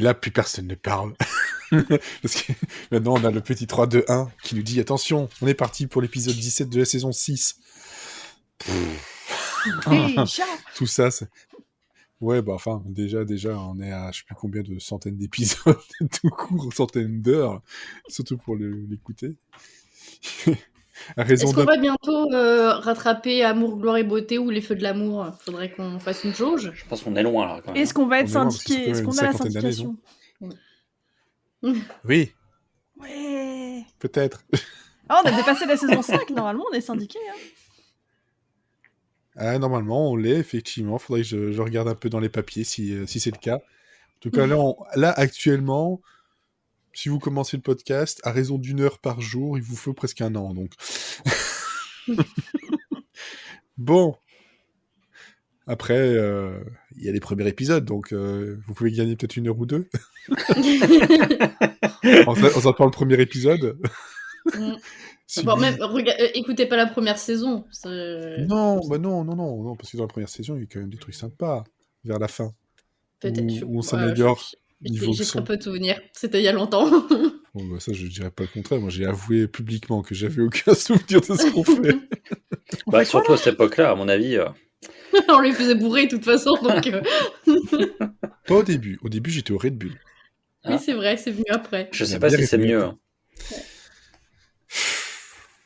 là, plus personne ne parle. Parce que maintenant, on a le petit 3-2-1 qui nous dit « Attention, on est parti pour l'épisode 17 de la saison 6. » Tout ça, c'est... Ouais, bah enfin, déjà, on est à je sais plus combien de centaines d'épisodes, tout court, centaines d'heures, surtout pour l'écouter. À raison Est-ce qu'on va bientôt rattraper Amour, Gloire et Beauté ou Les Feux de l'amour? Faudrait qu'on fasse une jauge. Je pense qu'on est loin là quand même. Est-ce qu'on va être On est loin, parce que ça syndiqué? fait Est-ce une qu'on a la cinquantaine d'années, syndication? Oui, Ouais. peut-être. Ah, on a dépassé la saison 5, normalement on est syndiqué. Hein. Ah, normalement, on l'est, effectivement. Faudrait que je regarde un peu dans les papiers si c'est le cas. En tout cas, là, actuellement, si vous commencez le podcast, à raison d'1 heure par jour, il vous faut presque 1 an, donc... Bon. Après, il y a les premiers épisodes, donc vous pouvez gagner peut-être 1 heure ou 2. En attendant le premier épisode. Bon, même, écoutez pas la première saison. Non, parce que dans la première saison, il y a quand même des trucs sympas vers la fin. Peut-être. Où on s'améliore niveau J'ai son. très peu de souvenirs. C'était il y a longtemps. Bon, bah, ça, je dirais pas le contraire. Moi, j'ai avoué publiquement que j'avais aucun souvenir de ce qu'on fait. Bah, surtout à cette époque-là, à mon avis. On les faisait bourrer de toute façon, donc... Pas au début. Au début, j'étais au Red Bull. Oui, c'est vrai, c'est venu après. Je sais pas si c'est mieux.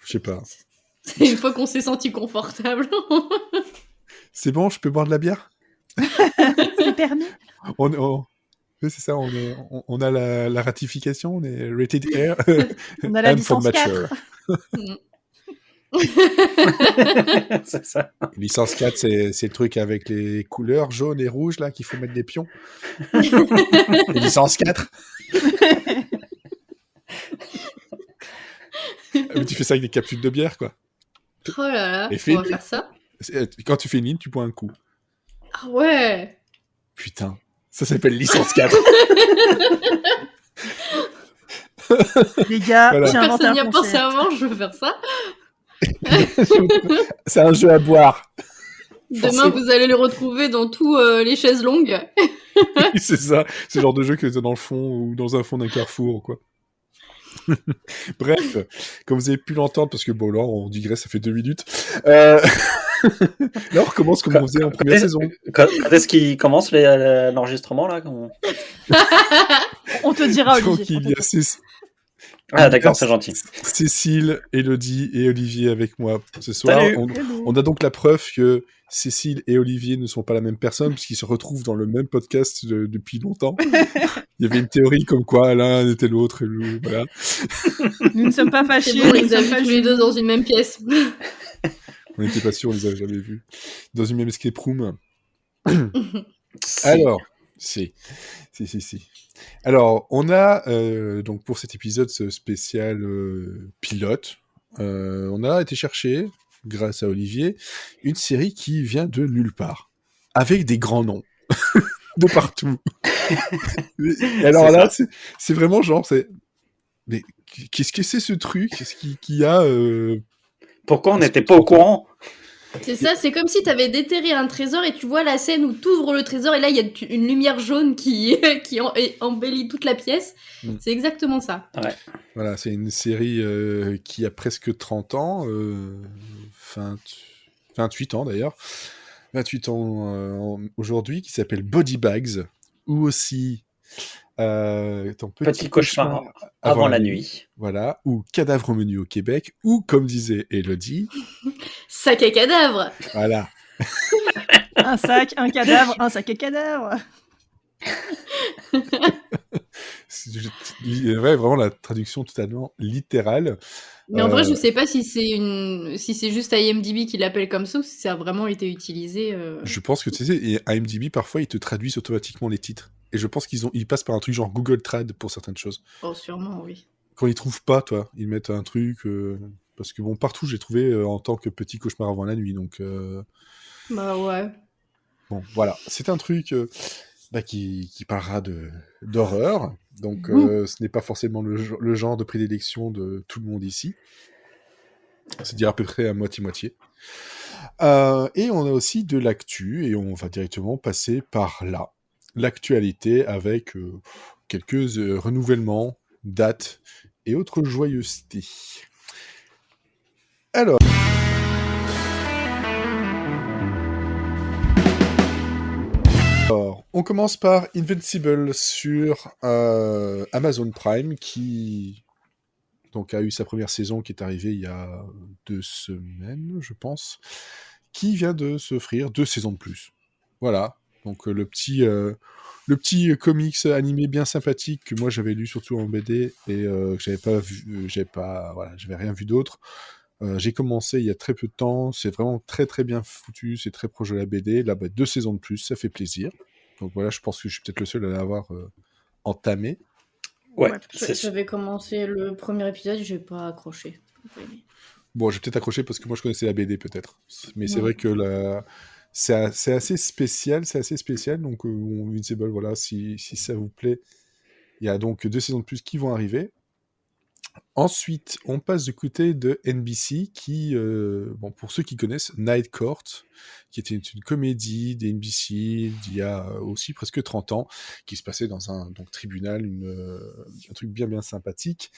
Je sais pas. C'est une fois qu'on s'est senti confortable. C'est bon, je peux boire de la bière? C'est permis. Oui, c'est ça, on a la ratification, on est rated R. On a la and for licence 4. mature. C'est ça. Licence 4, c'est le truc avec les couleurs jaunes et rouges, là, qu'il faut mettre des pions. Et licence 4. Mais tu fais ça avec des capsules de bière, quoi. Oh là là, Et on va faire ça. Quand tu fais une ligne, tu bois un coup. Ah ouais. Putain, ça s'appelle licence 4. Les gars, Voilà. j'ai inventé Personne n'y un a pensé concept. avant, je veux faire ça. C'est un jeu à boire. Demain, Forcément. vous allez les retrouver dans tous les chaises longues. Oui, c'est ça. C'est le genre de jeu que c'est dans le fond ou dans un fond d'un carrefour, quoi. Bref, comme vous avez pu l'entendre, parce que bon, là, on digresse, ça fait 2 minutes. Là, on recommence comme on faisait en première saison. Quand est-ce qu'il commence l'enregistrement là On te dira, Donc, Olivier. il y a Ah d'accord, c'est gentil. Cécile, Élodie et Olivier avec moi ce soir. Salut. On a donc la preuve que Cécile et Olivier ne sont pas la même personne, puisqu'ils se retrouvent dans le même podcast depuis longtemps. Il y avait une théorie comme quoi l'un était l'autre, et voilà. Nous ne sommes pas fâchés. C'est bon, on nous ne les a sommes vus pas tous les deux jumeaux. dans une même pièce. On n'était pas sûr, on les avait jamais vus. Dans une même escape room. Alors, si. Alors, on a, donc pour cet épisode ce spécial pilote, on a été chercher, grâce à Olivier, une série qui vient de nulle part, avec des grands noms, de partout. Et alors là, c'est vraiment genre, mais qu'est-ce que c'est ce truc? Qu'est-ce qu'il y a Pourquoi on n'était pas au courant? C'est ça, c'est comme si t'avais déterré un trésor et tu vois la scène où t'ouvres le trésor et là il y a une lumière jaune qui embellit toute la pièce. C'est exactement ça. Ouais. Voilà, c'est une série qui a presque 30 ans, 28 ans d'ailleurs, 28 ans aujourd'hui, qui s'appelle Body Bags, ou aussi Petit cauchemar avant la nuit. Voilà, ou Cadavre au menu au Québec, ou comme disait Élodie, Sac à cadavre. voilà. Un sac, un cadavre, un sac à cadavre. C'est vraiment la traduction totalement littérale. Mais en vrai, je sais pas si c'est juste IMDb qui l'appelle comme ça ou si ça a vraiment été utilisé. Je pense que tu sais, et IMDb parfois ils te traduisent automatiquement les titres. Et je pense qu'ils passent par un truc genre Google Trad pour certaines choses. Oh, sûrement, oui. Quand ils trouvent pas, toi, ils mettent un truc. Parce que bon, partout j'ai trouvé en tant que Petit cauchemar avant la nuit. Donc. Bah ouais. Bon, voilà. C'est un truc qui parlera d'horreur. Donc ce n'est pas forcément le genre de prédilection de tout le monde ici. C'est-à-dire à peu près à moitié-moitié. Et on a aussi de l'actu, et on va directement passer par là. l'actualité avec quelques renouvellements, dates et autres joyeusetés. Alors, on commence par Invincible sur Amazon Prime qui donc a eu sa première saison qui est arrivée il y a 2 semaines, je pense, qui vient de s'offrir 2 saisons de plus. Voilà, donc le petit comics animé bien sympathique que moi j'avais lu surtout en BD et que j'avais rien vu d'autre. J'ai commencé il y a très peu de temps, c'est vraiment très très bien foutu, c'est très proche de la BD. Là, 2 saisons de plus, ça fait plaisir. Donc voilà, je pense que je suis peut-être le seul à l'avoir entamé. Ouais, j'avais commencé le premier épisode, j'ai pas accroché. Bon, j'ai peut-être accroché parce que moi je connaissais la BD peut-être. Mais c'est vrai que c'est assez spécial, donc Invincible, voilà, si ça vous plaît, il y a donc 2 saisons de plus qui vont arriver. Ensuite, on passe du côté de NBC qui, pour ceux qui connaissent, Night Court, qui était une comédie d'NBC d'il y a aussi presque 30 ans, qui se passait dans un tribunal, un truc bien bien sympathique.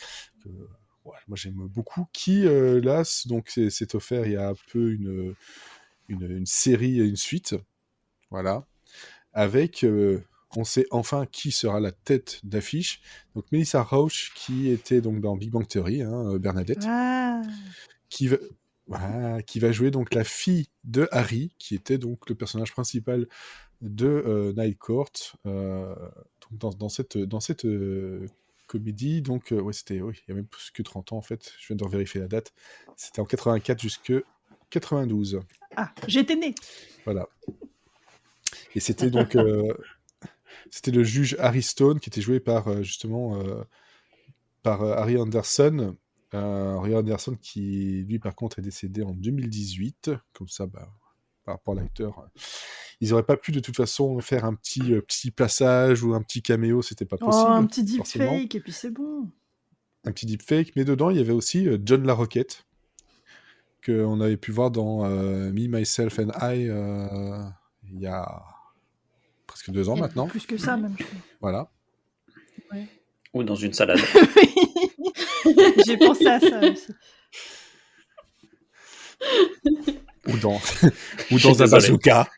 Moi j'aime beaucoup. Qui, là, donc s'est offert il y a un peu une série, une suite, voilà, avec... on sait enfin qui sera la tête d'affiche. Donc Melissa Rauch, qui était donc dans Big Bang Theory, Bernadette, qui va jouer donc la fille de Harry, qui était donc le personnage principal de Night Court, dans cette comédie. Donc il y a même plus que 30 ans en fait. Je viens de vérifier la date. C'était en 84 jusque 92. Ah, j'étais née. Voilà. Et c'était donc c'était le juge Harry Stone qui était joué par justement par Harry Anderson. Harry Anderson qui lui par contre est décédé en 2018. Comme ça, par rapport à l'acteur, ils n'auraient pas pu de toute façon faire un petit passage ou un petit caméo, c'était pas possible. Un petit deepfake et puis c'est bon. Un petit deepfake, mais dedans il y avait aussi John LaRoquette qu'on avait pu voir dans Me, Myself and I il y a presque 2 ans maintenant. Plus que ça même. Voilà. Ouais. Ou dans une salade. J'ai pensé à ça aussi. Ou dans un bazooka.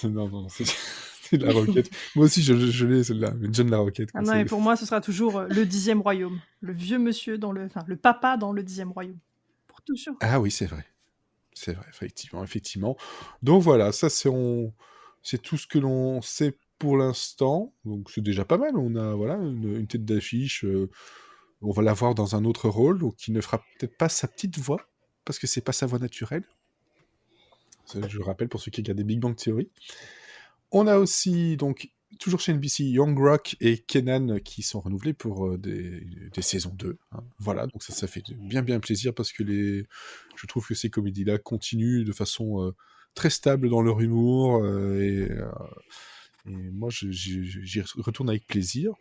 non, c'est la Roquette. Moi aussi, je l'ai celle-là, mais John la Roquette. Ah non, et pour moi, ce sera toujours le 10e royaume. Le vieux monsieur le papa dans le 10e royaume. Pour toujours. Ah oui, c'est vrai. C'est vrai, effectivement. Donc voilà, ça c'est tout ce que l'on sait pour l'instant. Donc c'est déjà pas mal. On a une tête d'affiche. On va la voir dans un autre rôle, donc qui ne fera peut-être pas sa petite voix, parce que c'est pas sa voix naturelle. Ça, je rappelle pour ceux qui regardent Big Bang Theory. On a aussi, donc, toujours chez NBC, Young Rock et Kenan qui sont renouvelés pour des saisons 2. Hein. Voilà, donc ça fait bien plaisir parce que je trouve que ces comédies-là continuent de façon très stable dans leur humour et moi j'y retourne avec plaisir.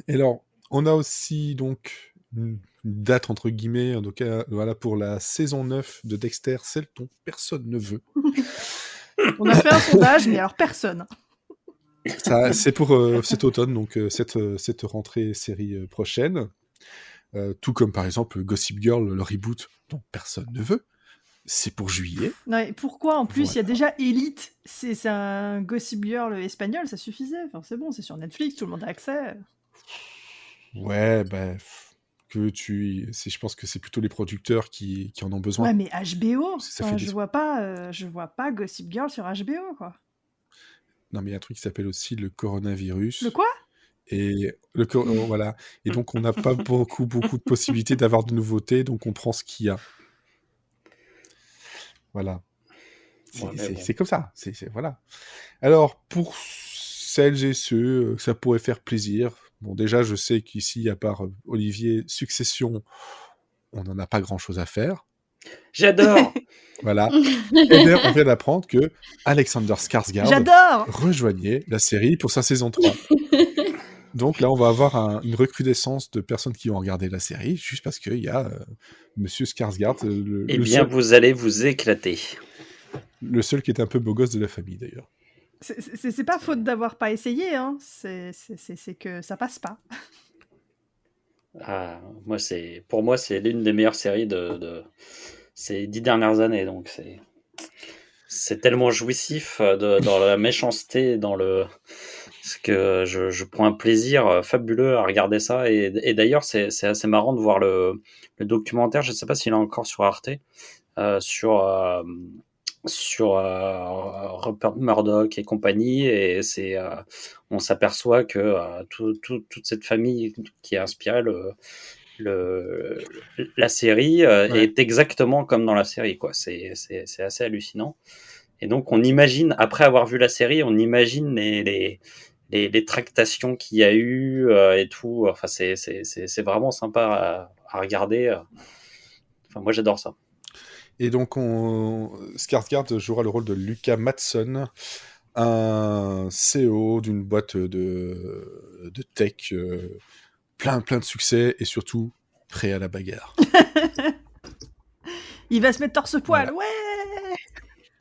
Et alors, on a aussi donc une date entre guillemets, en tout cas, voilà, pour la saison 9 de Dexter, celle dont personne ne veut. On a fait un sondage, mais alors personne. Ça, c'est pour cet automne, donc cette rentrée série prochaine. Tout comme par exemple Gossip Girl, le reboot dont personne ne veut. C'est pour juillet. Non, et pourquoi en plus il y a déjà Elite, c'est un Gossip Girl espagnol, ça suffisait. Enfin, c'est bon, c'est sur Netflix, tout le monde a accès. Ouais, je pense que c'est plutôt les producteurs qui en ont besoin. Ouais, mais HBO, je vois pas Gossip Girl sur HBO, quoi. Non, mais il y a un truc qui s'appelle aussi le coronavirus. Le quoi ? Et voilà. Et donc on n'a pas beaucoup de possibilités d'avoir de nouveautés, donc on prend ce qu'il y a. Voilà. C'est comme ça. Voilà. Alors, pour celles et ceux que ça pourrait faire plaisir, bon, déjà, je sais qu'ici, à part Olivier, Succession, on n'en a pas grand-chose à faire. J'adore. Voilà. Et d'ailleurs, on vient d'apprendre que Alexander Skarsgård rejoignait la série pour sa saison 3. Donc là, on va avoir une recrudescence de personnes qui vont regarder la série, juste parce qu'il y a Monsieur Skarsgård. Vous allez vous éclater. Le seul qui était un peu beau gosse de la famille, d'ailleurs. C'est pas faute d'avoir pas essayé, hein. C'est que ça passe pas. Ah, pour moi, c'est l'une des meilleures séries de ces 10 dernières années. Donc, c'est tellement jouissif dans la méchanceté, parce que je prends un plaisir fabuleux à regarder ça. Et d'ailleurs, c'est assez marrant de voir le documentaire. Je ne sais pas s'il est encore sur Arte, sur Rupert Murdoch et compagnie. Et on s'aperçoit que toute cette famille qui a inspiré la série est exactement comme dans la série, quoi. C'est assez hallucinant. Et donc, on imagine, après avoir vu la série, on imagine les tractations qu'il y a eu et tout. Enfin, c'est vraiment sympa à regarder. Enfin, moi, j'adore ça. Et donc, Skarsgård jouera le rôle de Luca Mattsson, un CEO d'une boîte de tech, plein de succès et surtout prêt à la bagarre. Il va se mettre torse-poil, ouais.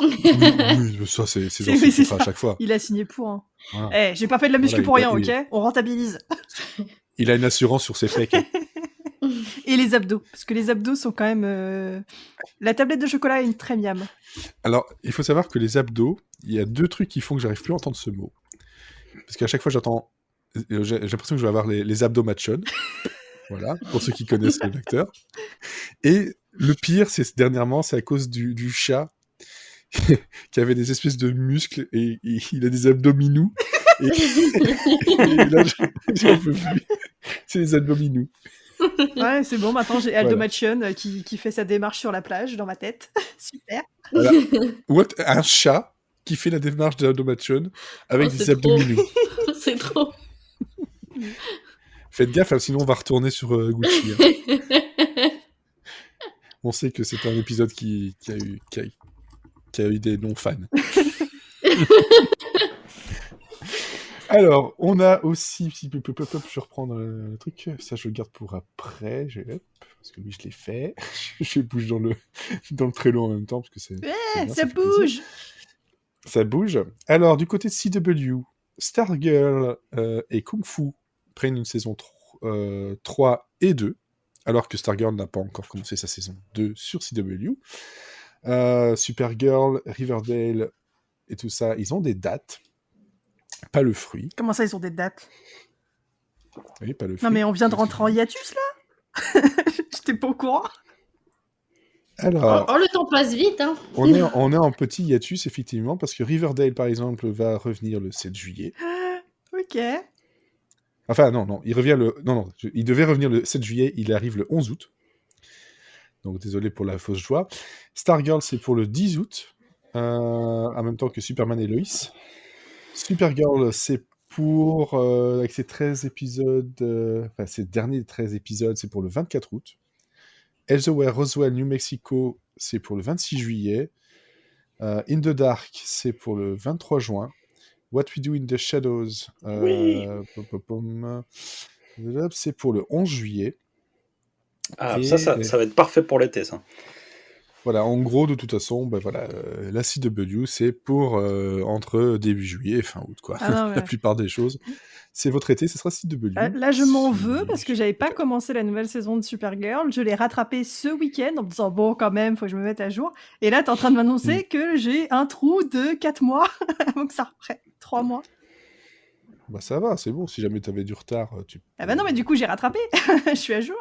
Oui, ça, c'est dans ce contrat à chaque fois. Il a signé pour. Hein. Voilà. J'ai pas fait de la muscu pour rien, ok. On rentabilise. Il a une assurance sur ses pecs. Et les abdos, parce que les abdos sont quand même... La tablette de chocolat est une très miam. Alors, il faut savoir que les abdos, il y a 2 trucs qui font que j'arrive plus à entendre ce mot. Parce qu'à chaque fois, j'ai l'impression que je vais avoir les abdos machon. Voilà, pour ceux qui connaissent l'acteur. Et le pire, dernièrement, c'est à cause du chat qui avait des espèces de muscles et il a des abdominaux. Et là, j'en peux plus. C'est les abdominaux. Ouais, c'est bon, maintenant j'ai Aldo Machon qui fait sa démarche sur la plage dans ma tête. Super. Voilà. Ou un chat qui fait la démarche d'Aldo Machon avec des abdominaux. C'est trop. Faites gaffe, sinon on va retourner sur Gucci. Hein. On sait que c'est un épisode qui a eu des non-fans. Alors, on a aussi... Je reprends le truc. Ça, je le garde pour après. Parce que lui, je l'ai fait. Je bouge dans le Trello en même temps. Parce que c'est bien, ça bouge. Ça bouge. Alors, du côté de CW, Stargirl et Kung Fu prennent une saison 3 et 2, alors que Stargirl n'a pas encore commencé sa saison 2 sur CW. Supergirl, Riverdale et tout ça, ils ont des dates. Pas le fruit. Comment ça, ils ont des dates? Oui, pas le fruit. Non, mais on vient de rentrer en hiatus, là. J'étais pas au courant. Alors, le temps passe vite. Hein. On est en petit hiatus, effectivement, parce que Riverdale, par exemple, va revenir le 7 juillet. Ok. Enfin, non, il revient il devait revenir le 7 juillet, il arrive le 11 août. Donc, désolé pour la fausse joie. Stargirl, c'est pour le 10 août, en même temps que Superman et Lois. Supergirl, c'est pour, avec ses 13 épisodes, ses derniers 13 épisodes, c'est pour le 24 août. Elsewhere, Roswell, New Mexico, c'est pour le 26 juillet. In the Dark, c'est pour le 23 juin. What We Do in the Shadows, c'est pour le 11 juillet. Ah, ça va être parfait pour l'été, ça. Voilà, en gros, de toute façon, la CW, c'est pour entre début juillet et fin août, quoi. Ah non, mais... La plupart des choses. C'est votre été, ce sera CW. Là, je m'en veux parce que j'avais pas commencé la nouvelle saison de Supergirl. Je l'ai rattrapée ce week-end en me disant, bon, quand même, faut que je me mette à jour. Et là, t'es en train de m'annoncer que j'ai un trou de 4 mois avant que ça reprenne. 3 mois. Bah, ça va, c'est bon. Si jamais t'avais du retard, tu... Ah bah non, mais du coup, j'ai rattrapé. Je suis à jour.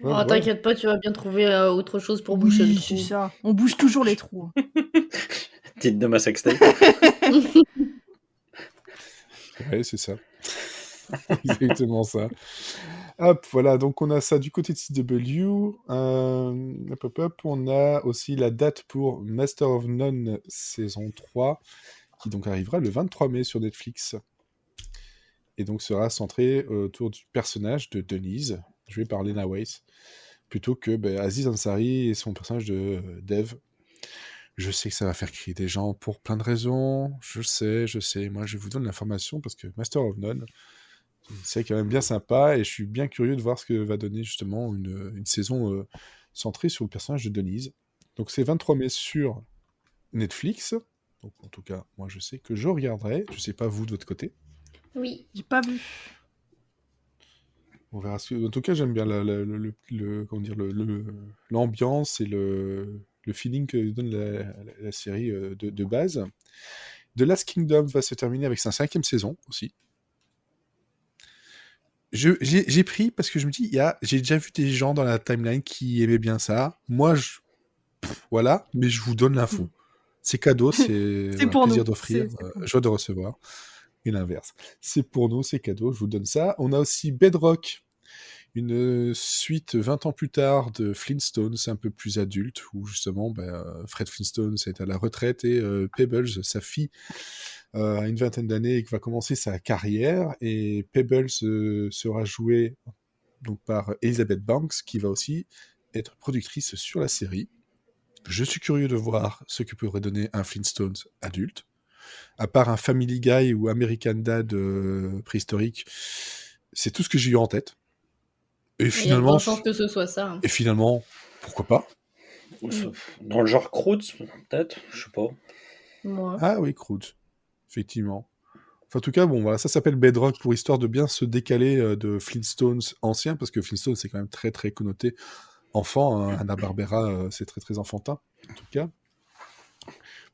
Ouais, t'inquiète pas, tu vas bien trouver autre chose pour boucher le trou. C'est ça. On bouge toujours les trous. Titre de ma sextape. Ouais, c'est ça. Exactement ça. Hop, voilà, donc on a ça du côté de CW. On a aussi la date pour Master of None saison 3, qui donc arrivera le 23 mai sur Netflix. Et donc sera centré autour du personnage de Denise, joué par Lena Waithe, plutôt que Aziz Ansari et son personnage de Dev. Je sais que ça va faire crier des gens pour plein de raisons. Je sais. Moi, je vous donne l'information parce que Master of None, c'est quand même bien sympa et je suis bien curieux de voir ce que va donner justement une saison centrée sur le personnage de Denise. Donc c'est 23 mai sur Netflix. Donc, en tout cas, moi, je sais que je regarderai. Je sais pas vous de votre côté. Oui. J'ai pas vu. On verra. En tout cas, j'aime bien comment dire, l'ambiance et le feeling que donne la série de base. The Last Kingdom va se terminer avec sa 5e saison aussi. J'ai pris parce que je me dis, j'ai déjà vu des gens dans la timeline qui aimaient bien ça. Moi, voilà, mais je vous donne l'info. C'est cadeau, c'est C'est pour plaisir nous. d'offrir, C'est pour nous. joie de recevoir. Et l'inverse. C'est pour nous, c'est cadeau, je vous donne ça. On a aussi Bedrock, une suite 20 ans plus tard de Flintstones, un peu plus adulte, où justement Fred Flintstone est à la retraite et Pebbles, sa fille, a une vingtaine d'années et va commencer sa carrière. Et Pebbles sera jouée donc, par Elizabeth Banks, qui va aussi être productrice sur la série. Je suis curieux de voir ce que pourrait donner un Flintstones adulte. À part un Family Guy ou American Dad préhistorique, c'est tout ce que j'ai eu en tête. Et Il y a de finalement, grandes chances que ce soit ça. hein. et finalement, pourquoi pas? Dans le genre Croods, peut-être, je sais pas. Moi. Ah oui, Croods, effectivement. Enfin, en tout cas, bon, voilà, ça s'appelle Bedrock pour histoire de bien se décaler de Flintstones anciens, parce que Flintstones, c'est quand même très, très connoté enfant. Hein. Hanna-Barbera, c'est très, très enfantin, en tout cas.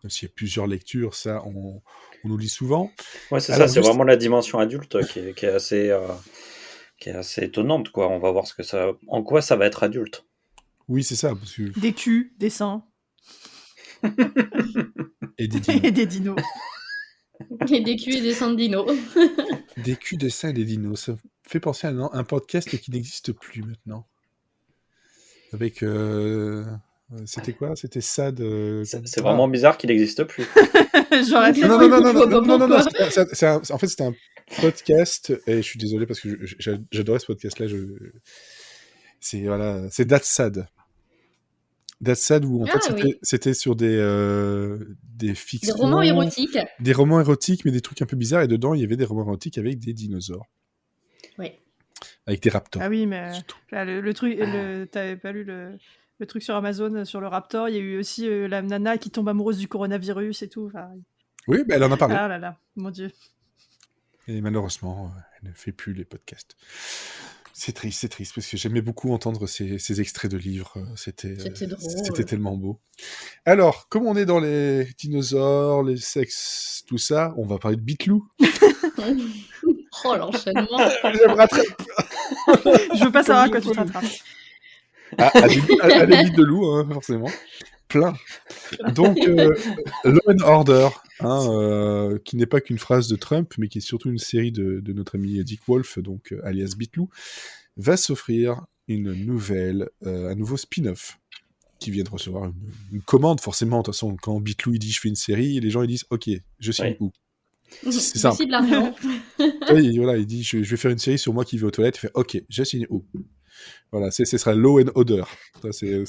Même s'il y a plusieurs lectures, ça, on nous lit souvent. Ouais, c'est Alors, ça, c'est juste- vraiment la dimension adulte qui est assez étonnante, quoi. On va voir en quoi ça va être adulte. Oui, c'est ça, parce que... Des culs, des seins Et des dinos. et des dinos. Et des culs et des sandinos. Des culs, des seins et des dinos. Ça me fait penser à un podcast qui n'existe plus maintenant. Avec... c'était quoi? C'était Sad... C'est vraiment bizarre qu'il n'existe plus. J'aurais Non, fait Non, Ouais, non, non, non, pourquoi, non, non, non, pourquoi en fait, c'était un podcast, et je suis désolé parce que j'adorais ce podcast-là. C'est That's Sad. That's Sad où en fait Ah oui. c'était sur des Des fictions, romans érotiques. des romans érotiques, mais des trucs un peu bizarres. Et dedans, il y avait des romans érotiques avec des dinosaures, Oui. avec des raptors. Ah oui, mais surtout. là, le truc, t'avais pas lu le truc sur Amazon sur le Raptor. Il y a eu aussi la nana qui tombe amoureuse du coronavirus et tout. Enfin, Oui, elle en a parlé. ah là là, mon Dieu. Et malheureusement, elle ne fait plus les podcasts. C'est triste, parce que j'aimais beaucoup entendre ces extraits de livres. C'était drôle. tellement beau. Alors, comme on est dans les dinosaures, les sexes, tout ça, on va parler de Bitlou. Oh, l'enchaînement. Je me rattrape. Je veux pas savoir à quoi tu te rattrapes. À des bites de loup, hein, forcément. Plein. Donc, Law and Order, qui n'est pas qu'une phrase de Trump, mais qui est surtout une série de notre ami Dick Wolf, donc alias Bitlou, va s'offrir un nouveau spin-off, qui vient de recevoir une commande, forcément. De toute façon, quand Bitlou il dit je fais une série, les gens ils disent ok, je signe où? C'est simple. Aussi de l'argent. Oui, voilà, il dit je vais faire une série sur moi qui vais aux toilettes, il fait ok, je signe où? Voilà, ce sera Law and Order. Ça, c'est...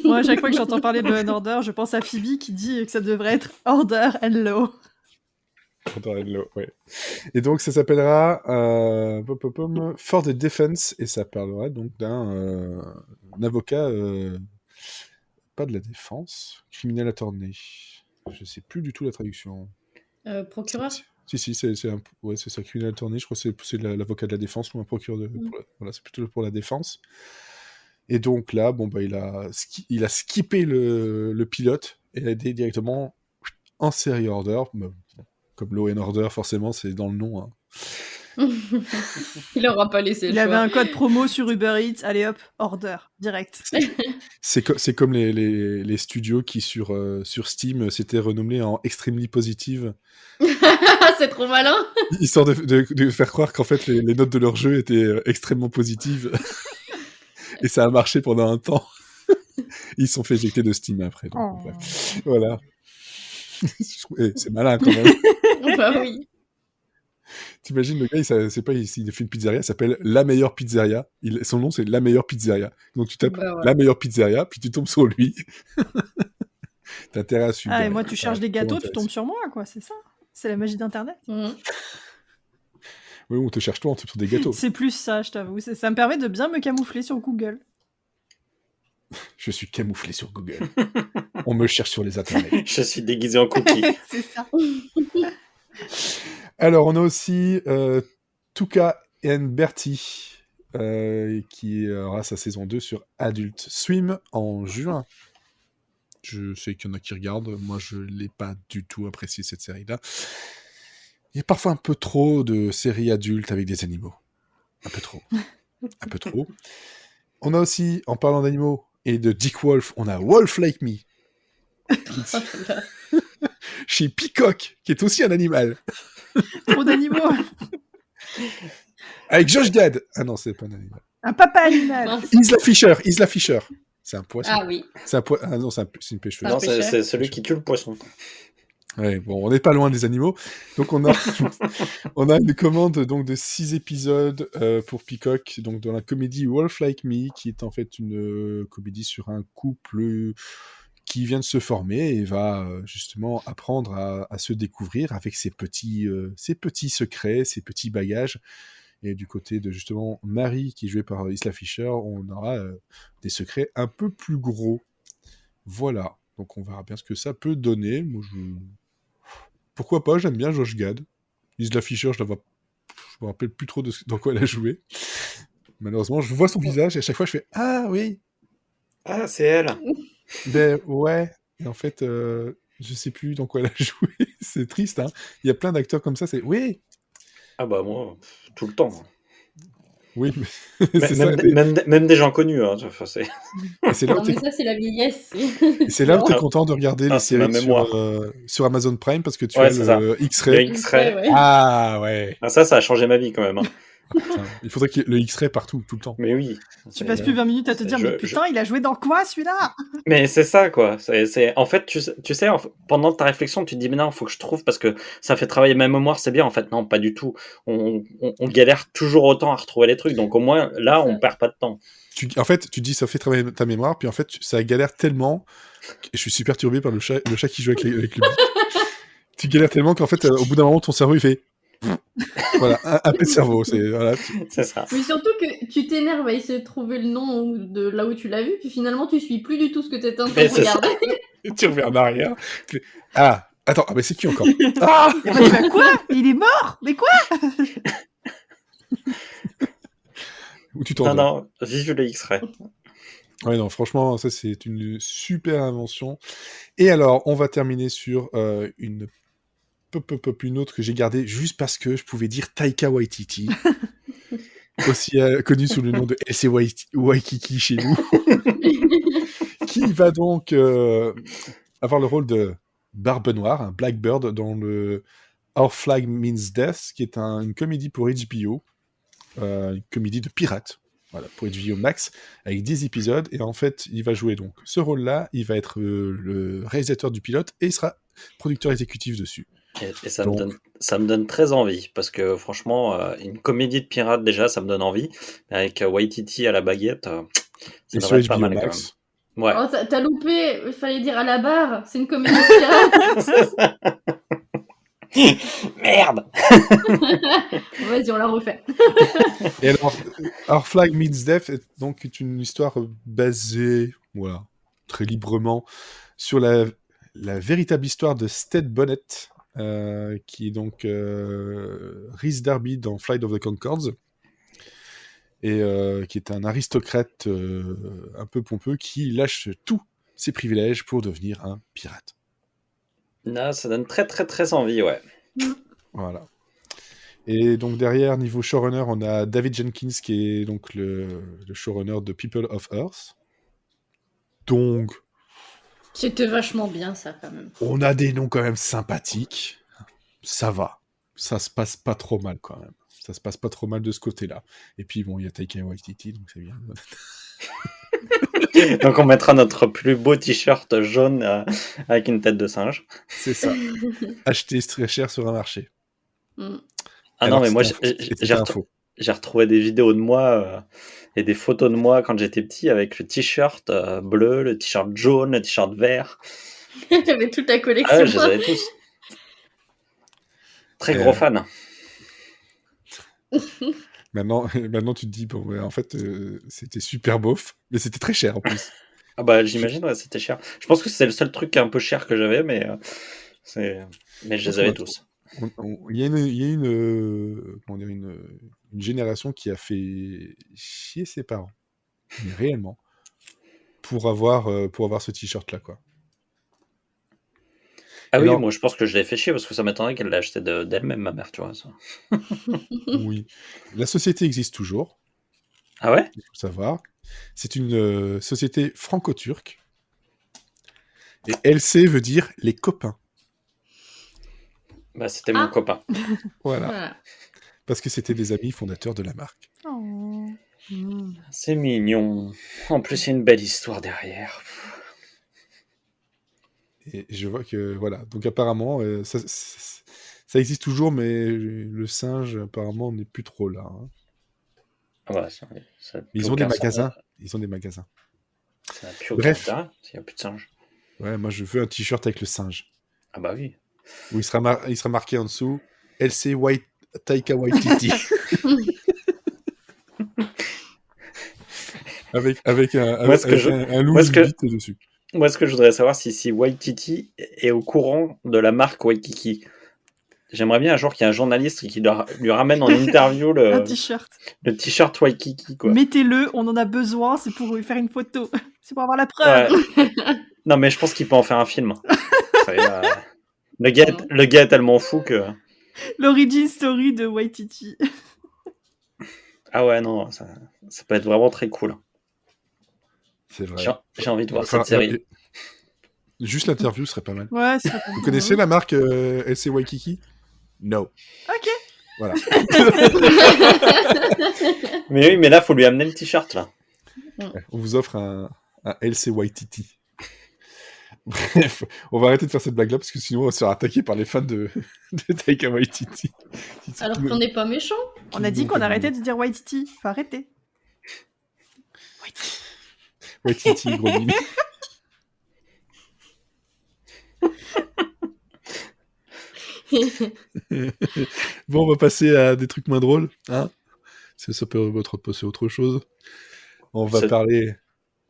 Moi, à chaque fois que j'entends parler de Law and Order, je pense à Phoebe qui dit que ça devrait être Order and Law. Order and Law, ouais. Et donc, ça s'appellera For the Defense, et ça parlera donc d'un avocat, pas de la défense, criminel attorney. Je sais plus du tout la traduction. Procureur. Si, c'est ça, criminel attorney. Je crois que c'est l'avocat de la défense ou un procureur de. Voilà, c'est plutôt pour la défense. Et donc là, bon, il a skippé le pilote et a été directement en série Order. Comme Law and Order, forcément, c'est dans le nom. Hein. Il aura pas laissé le Il avait choix. un code promo sur Uber Eats. Allez hop, Order, direct. C'est comme les studios qui, sur Steam, s'étaient renommés en Extremely Positive. C'est trop malin. Histoire de faire croire qu'en fait, les notes de leur jeu étaient extrêmement positives. Et ça a marché pendant un temps. Ils se sont fait éjecter de Steam après. Donc, bref. Voilà. C'est malin quand même. Bah oui. T'imagines, le gars, il fait une pizzeria, il s'appelle La Meilleure Pizzeria. Son nom, c'est La Meilleure Pizzeria. Donc tu tapes Bah ouais. La Meilleure Pizzeria, puis tu tombes sur lui. T'as intérêt à suivre. Ah, et moi, tu charges des gâteaux, Comment tu tombes sur moi, quoi, c'est ça. C'est la magie d'Internet. Oui, on te cherche toi, on te sur des gâteaux. C'est plus ça, je t'avoue. Ça me permet de bien me camoufler sur Google. Je suis camouflé sur Google. On me cherche sur les internets. Je suis déguisé en cookie. C'est ça. Alors, on a aussi Tuca and Bertie, qui aura sa saison 2 sur Adult Swim en juin. Je sais qu'il y en a qui regardent. Moi, je ne l'ai pas du tout apprécié, cette série-là. Il y a parfois un peu trop de séries adultes avec des animaux. Un peu trop. Un peu trop. On a aussi, en parlant d'animaux et de Dick Wolf, on a Wolf Like Me. Chez Peacock, qui est aussi un animal. Trop d'animaux. Avec Josh Gad. Ah non, c'est pas un animal. Un papa animal. Isla Fisher. C'est un poisson. Ah oui. Ah non, c'est une pêcheuse. Non, pêcheur. c'est celui qui tue le poisson. Ouais, bon, on n'est pas loin des animaux. Donc on a une commande donc de 6 épisodes pour Peacock, donc dans la comédie Wolf Like Me, qui est en fait une comédie sur un couple qui vient de se former et va justement apprendre à se découvrir avec ses petits secrets, ses petits bagages. Et du côté de justement Marie, qui est jouée par Isla Fisher, on aura des secrets un peu plus gros. Voilà. Donc on verra bien ce que ça peut donner. Moi, pourquoi pas, j'aime bien Josh Gad. Isla Fisher, je me rappelle plus trop dans quoi elle a joué. Malheureusement, je vois son visage et à chaque fois je fais « Ah oui !» Ah, c'est elle. Ben ouais. Et en fait, je sais plus dans quoi elle a joué. C'est triste, hein. Il y a plein d'acteurs comme ça, c'est « Oui !» Ah bah moi, tout le temps. Oui, mais c'est ça. Même des gens connus. Hein. Enfin, Et c'est là Non, où mais t'es ça, c'est la vieillesse. c'est là où t'es content de regarder les c'est ma séries mémoire. sur Amazon Prime parce que tu Ouais, as c'est le Le X-Ray. X-Ray. Ouais. Ah ouais. Ah, ça a changé ma vie quand même. Hein. Ah, putain. Il faudrait qu'il y ait le X-Ray partout, tout le temps. Mais oui. Tu passes plus 20 minutes à te dire, mais putain, il a joué dans quoi celui-là? Mais c'est ça, quoi. En fait, tu sais, pendant ta réflexion, tu te dis, mais non, faut que je trouve parce que ça fait travailler ma mémoire, c'est bien. En fait, non, pas du tout. On galère toujours autant à retrouver les trucs. Donc, au moins, là, on perd pas de temps. En fait, tu dis ça fait travailler ta mémoire, puis en fait, ça galère tellement. Et je suis super perturbé par le chat qui joue avec le bic. Tu galères tellement qu'en fait, au bout d'un moment, ton cerveau, il fait. Voilà, un peu de cerveau. C'est ça. Mais surtout que tu t'énerves à essayer de trouver le nom de là où tu l'as vu, puis finalement, tu suis plus du tout ce que tu étais en train de regarder. Et tu reviens en arrière. Ah, attends, mais c'est qui encore? Ah, bah, quoi? Il est mort? Mais quoi? Où tu t'en Non, vive le X-Ray. Ouais, non, franchement, ça, c'est une super invention. Et alors, on va terminer sur une autre que j'ai gardée juste parce que je pouvais dire Taika Waititi, aussi connu sous le nom de LC Waikiki chez nous, qui va donc avoir le rôle de Barbe Noire, un Blackbird, dans le Our Flag Means Death, qui est une comédie pour HBO, une comédie de pirates. Voilà, pour HBO Max, avec 10 épisodes, et en fait, il va jouer donc ce rôle-là, il va être le réalisateur du pilote, et il sera producteur exécutif dessus. Et ça me donne très envie, parce que franchement, une comédie de pirates, déjà, ça me donne envie. Avec Waititi à la baguette, ça devrait être pas mal quand même. Ouais. Oh, t'as loupé, il fallait dire à la barre, c'est une comédie de pirate. Merde. Vas-y, on la refait. Et alors, Our Flag Means Death est donc une histoire basée, voilà, très librement, sur la véritable histoire de Stead Bonnet, qui est donc Rhys Darby dans Flight of the Conchords, et qui est un aristocrate un peu pompeux qui lâche tous ses privilèges pour devenir un pirate. Non, ça donne très très très envie, ouais. Voilà. Et donc derrière, niveau showrunner, on a David Jenkins qui est donc le showrunner de People of Earth. Donc, c'était vachement bien ça quand même. On a des noms quand même sympathiques. Ça va. Ça se passe pas trop mal quand même. Ça se passe pas trop mal de ce côté-là. Et puis bon, il y a Taika Waititi, donc c'est bien. Donc on mettra notre plus beau t-shirt jaune avec une tête de singe. C'est ça. Acheté très cher sur un marché. Mm. Ah alors, non, mais moi j'ai retrouvé des vidéos de moi et des photos de moi quand j'étais petit avec le t-shirt bleu, le t-shirt jaune, le t-shirt vert. J'avais toute la collection. Ah ouais, je les avais tous. Très gros fan. Maintenant, tu te dis, bon, en fait, c'était super beauf, mais c'était très cher en plus. Ah bah j'imagine, ouais, c'était cher. Je pense que c'est le seul truc qui est un peu cher que j'avais, mais mais je les avais tous. Il y a comment dire, une génération qui a fait chier ses parents, mais réellement, pour avoir ce t-shirt-là, quoi. Ah Et oui, alors, moi je pense que je l'ai fait chier parce que ça m'étonnerait qu'elle l'ait acheté d'elle-même, ma mère, tu vois. Ça. oui, la société existe toujours, Ah ouais? il faut le savoir. C'est une société franco-turque. Et LC veut dire les copains. Bah c'était mon copain. Voilà. Voilà. Parce que c'était des amis fondateurs de la marque. Oh. C'est mignon. En plus, il y a une belle histoire derrière. Et je vois que, voilà. Donc apparemment, ça existe toujours, mais le singe, apparemment, n'est plus trop là. Hein. Ah bah, ça Mais ils ont des magasins. Ils ont des magasins. Ça n'a plus aucun Bref. intérêt, s'il n'y a plus de singe. Ouais, moi, je veux un t-shirt avec le singe. Ah bah oui. Où il sera marqué en dessous LC Taika Waititi. avec un loup dessus. Moi, ce que je voudrais savoir, si Waititi est au courant de la marque Waikiki. J'aimerais bien un jour qu'il y ait un journaliste qui lui ramène en interview un t-shirt. Le t-shirt Waikiki, quoi. Mettez-le, on en a besoin, c'est pour lui faire une photo. C'est pour avoir la preuve. Ouais. Non, mais je pense qu'il peut en faire un film. Le gars est tellement fou que... L'origin story de Waititi. Ah ouais, non, ça peut être vraiment très cool. C'est vrai. J'ai envie de voir cette série. Juste l'interview serait pas mal. Ouais, ce serait pas mal. Vous connaissez la marque LC Waikiki? No. Ok. Voilà. Mais oui, mais là, faut lui amener le t-shirt, là. Ouais, on vous offre un LC Waititi. Bref, on va arrêter de faire cette blague-là parce que sinon on va se faire attaquer par les fans de Taika Waititi. Alors qu'on n'est pas méchant. On a dit qu'on arrêtait de dire Waititi. Faut arrêter. Waititi, gros mini. Bon, on va passer à des trucs moins drôles. Hein, ça peut passer à autre chose. On va parler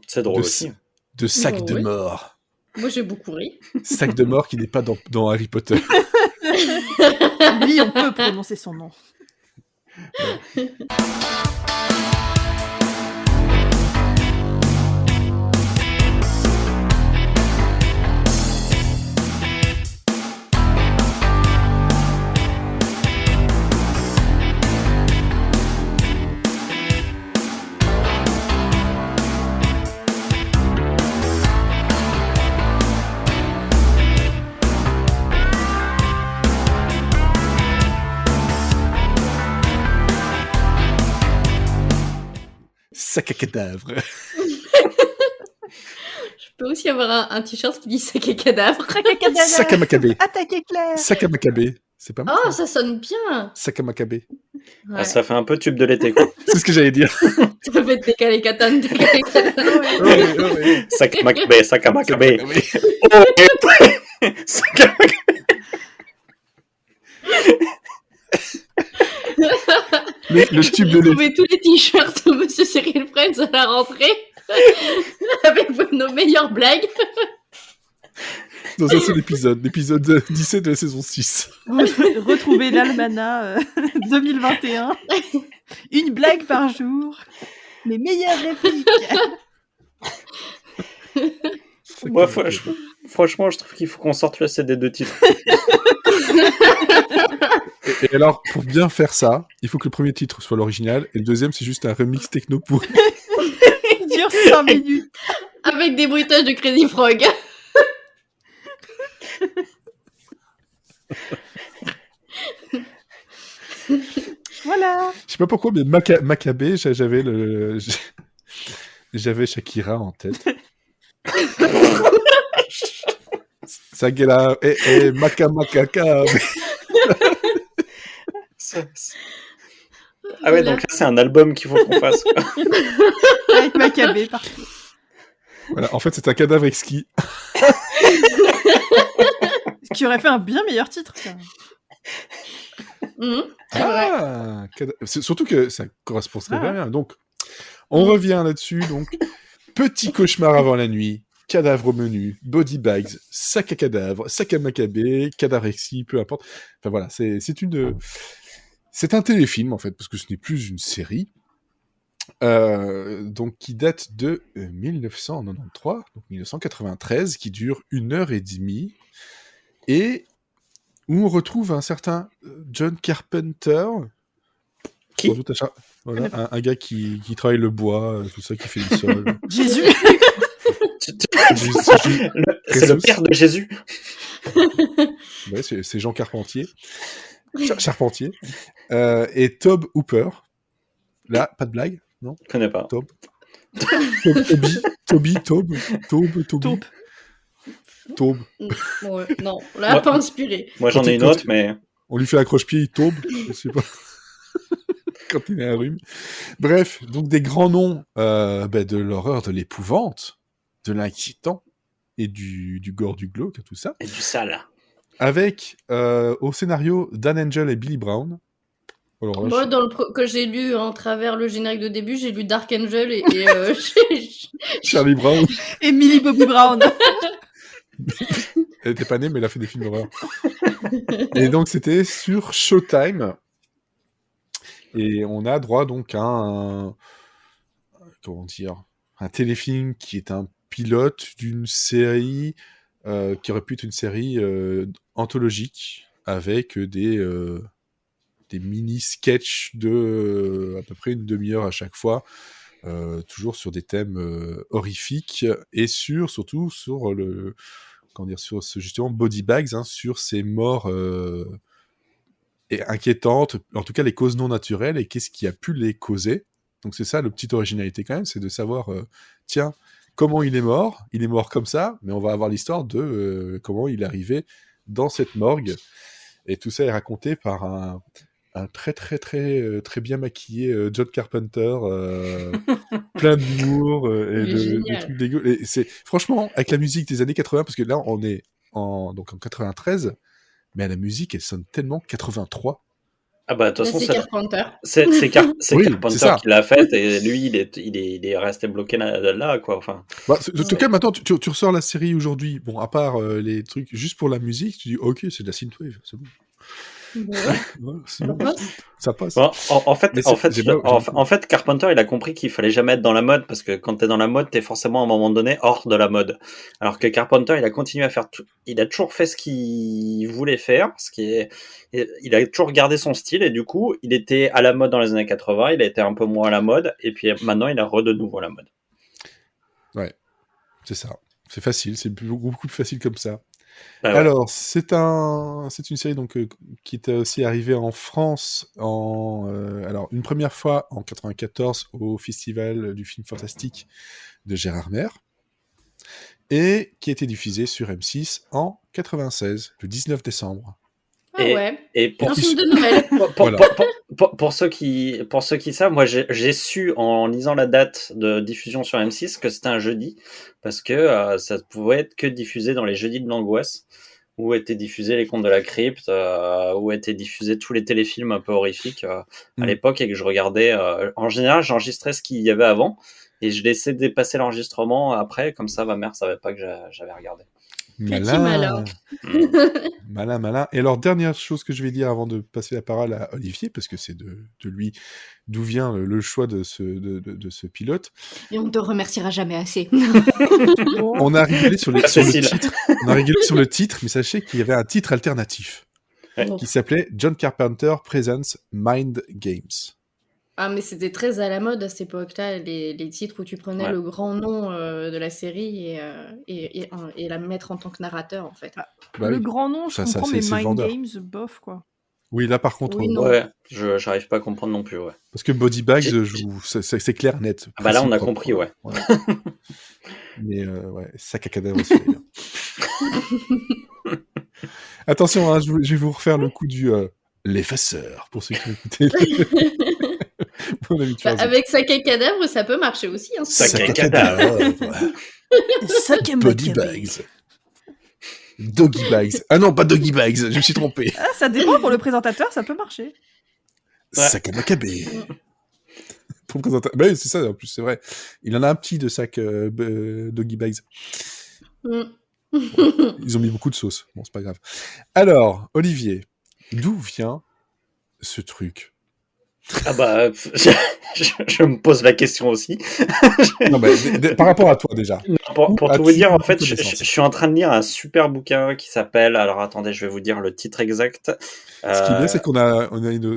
c'est drôle aussi. De sac de mort. Moi, j'ai beaucoup ri. Sac de mort qui n'est pas dans Harry Potter. Lui, on peut prononcer son nom. Ouais. Sac à cadavre. Je peux aussi avoir un t-shirt qui dit sac à cadavre. Sac à macabé. Attaquez Claire. Sac à macabé. C'est pas mal. Oh, ça sonne bien. Sac à macabé. Ouais. Ah, ça fait un peu tube de l'été, quoi. C'est ce que j'allais dire. Ça fait décaler katane, décaler katane. Ouais. Sac à macabé, sac à macabé. Sac à macabé. Le tube de Vous l'été. trouvez tous les t-shirts de Monsieur Cyril Friends à la rentrée avec nos meilleures blagues. Non, ça c'est l'épisode 17 de la saison 6. Retrouvez l'Almanach 2021. Une blague par jour. Les meilleures répliques. Moi, franchement, je trouve qu'il faut qu'on sorte le CD de titres. Et alors, pour bien faire ça, il faut que le premier titre soit l'original et le deuxième, c'est juste un remix techno pour. Il dure 5 minutes. Avec des bruitages de Crazy Frog. Voilà. Je sais pas pourquoi, mais Macabé, j'avais Shakira en tête. Sagela, Macaca. Ah ouais, donc là, c'est un album qu'il faut qu'on fasse. Avec Macabé, partout. Voilà, en fait, c'est un cadavre exquis. Ce qui aurait fait un bien meilleur titre. Ça. C'est surtout que ça correspond très bien. Donc, on revient là-dessus. Donc, Petit cauchemar avant la nuit, cadavre au menu, body bags, sac à cadavre, sac à macabé, cadavrexie, peu importe. Enfin voilà, c'est un téléfilm en fait, parce que ce n'est plus une série. Donc qui date de 1993, donc 1993, qui dure 1h30, et où on retrouve un certain John Carpenter. Qui Sans doute voilà, un gars qui travaille le bois, tout ça, qui fait le sol. Jésus. C'est le père de Jésus. Ouais, c'est Jean Carpentier. Charpentier. Et Tobe Hooper. Là, pas de blague, non? Je connais pas. Tobe. Ouais, non, là, pas inspiré. Moi, j'en ai une autre, mais... On lui fait accroche-pied, il tombe. Je sais pas. Quand il a un rhume. Bref, donc des grands noms de l'horreur, de l'épouvante, de l'inquiétant et du gore, du glauque, tout ça. Et du sale. Avec au scénario Dan Angel et Billy Brown. Alors, là, Moi, que j'ai lu en travers le générique de début, j'ai lu Dark Angel et Charlie Brown. Et Millie Bobby Brown. Elle était pas née, mais elle a fait des films d'horreur. Et donc, c'était sur Showtime. Et on a droit donc à un téléfilm qui est un pilote d'une série qui aurait pu être une série anthologique avec des mini-sketchs de à peu près une demi-heure à chaque fois, toujours sur des thèmes horrifiques et surtout sur sur ce justement body bags, sur ces morts et inquiétantes, en tout cas les causes non naturelles et qu'est-ce qui a pu les causer. Donc c'est ça la petite originalité quand même, c'est de savoir tiens, comment il est mort comme ça, mais on va avoir l'histoire de comment il est arrivé dans cette morgue, et tout ça est raconté par un très très très très bien maquillé John Carpenter, plein d'humour et de trucs dégueux. Et c'est franchement avec la musique des années 80, parce que là on est en 93, mais la musique elle sonne tellement 83. Ah bah de toute façon c'est Carpenter. C'est Oui, Carpenter c'est ça. qui l'a fait, et lui il est resté bloqué là quoi. Enfin. Bah, en tout cas maintenant tu ressors la série aujourd'hui, bon à part les trucs juste pour la musique, tu dis ok c'est de la synthwave, c'est bon. Ouais, c'est bon. Ça passe. Bon, en fait, Carpenter, il a compris qu'il fallait jamais être dans la mode, parce que quand t'es dans la mode, t'es forcément à un moment donné hors de la mode. Alors que Carpenter, il a continué à faire il a toujours fait ce qu'il voulait faire, il a toujours gardé son style, et du coup, il était à la mode dans les années 80, il a été un peu moins à la mode, et puis maintenant, il a de nouveau à la mode. Ouais, c'est ça. C'est facile, c'est beaucoup plus facile comme ça. Ah ouais. Alors, c'est une série donc qui était aussi arrivée en France alors une première fois en 94 au Festival du film fantastique de Gérard Mer, et qui a été diffusée sur M6 en 96, le 19 décembre. Ah ouais. Et pour un film de Noël. Voilà. Pour ceux qui savent, moi j'ai su en lisant la date de diffusion sur M6 que c'était un jeudi, parce que ça pouvait être que diffusé dans les jeudis de l'angoisse, où étaient diffusés les Contes de la Crypte, où étaient diffusés tous les téléfilms un peu horrifiques à l'époque, et que je regardais. En général, j'enregistrais ce qu'il y avait avant, et je laissais dépasser l'enregistrement après, comme ça ma mère savait pas que j'avais regardé. Malin. Malin. Et alors, dernière chose que je vais dire avant de passer la parole à Olivier, parce que c'est de lui d'où vient le choix de ce pilote. Et on te remerciera jamais assez. On a rigolé sur le titre. On a rigolé sur le titre, mais sachez qu'il y avait un titre alternatif qui s'appelait John Carpenter Presents Mind Games. Ah, mais c'était très à la mode à cette époque-là, les titres où tu prenais le grand nom de la série et la mettre en tant que narrateur, en fait. Le grand nom, je comprends, mais Mind Games, bof, quoi. Oui, là, par contre... Ouais, j'arrive pas à comprendre non plus, ouais. Parce que Body Bags, c'est clair, net. Ah bah là, on a compris, ouais. Mais, sac à cadavre aussi, d'ailleurs. Attention, hein, je vais vous refaire le coup du... l'effaceur, pour ceux qui m'écoutaient. Avec sac à cadavre, ça peut marcher aussi. Hein, sac à cadavre. Sac à Body bags. Doggy bags. Ah non, pas doggy bags, je me suis trompé. Ah, ça dépend, pour le présentateur, ça peut marcher. Sac à macabé. trop présentateur. Bah oui, c'est ça, en plus, c'est vrai. Il en a un petit de sac Doggy Bags. Ils ont mis beaucoup de sauce. Bon, c'est pas grave. Alors, Olivier, d'où vient ce truc? Ah bah, je me pose la question aussi. Non, bah, par rapport à toi, déjà. Pour tout vous dire, en fait, je connaissance suis en train de lire un super bouquin qui s'appelle... Alors, attendez, je vais vous dire le titre exact. Ce qui est bien, c'est qu'on a une...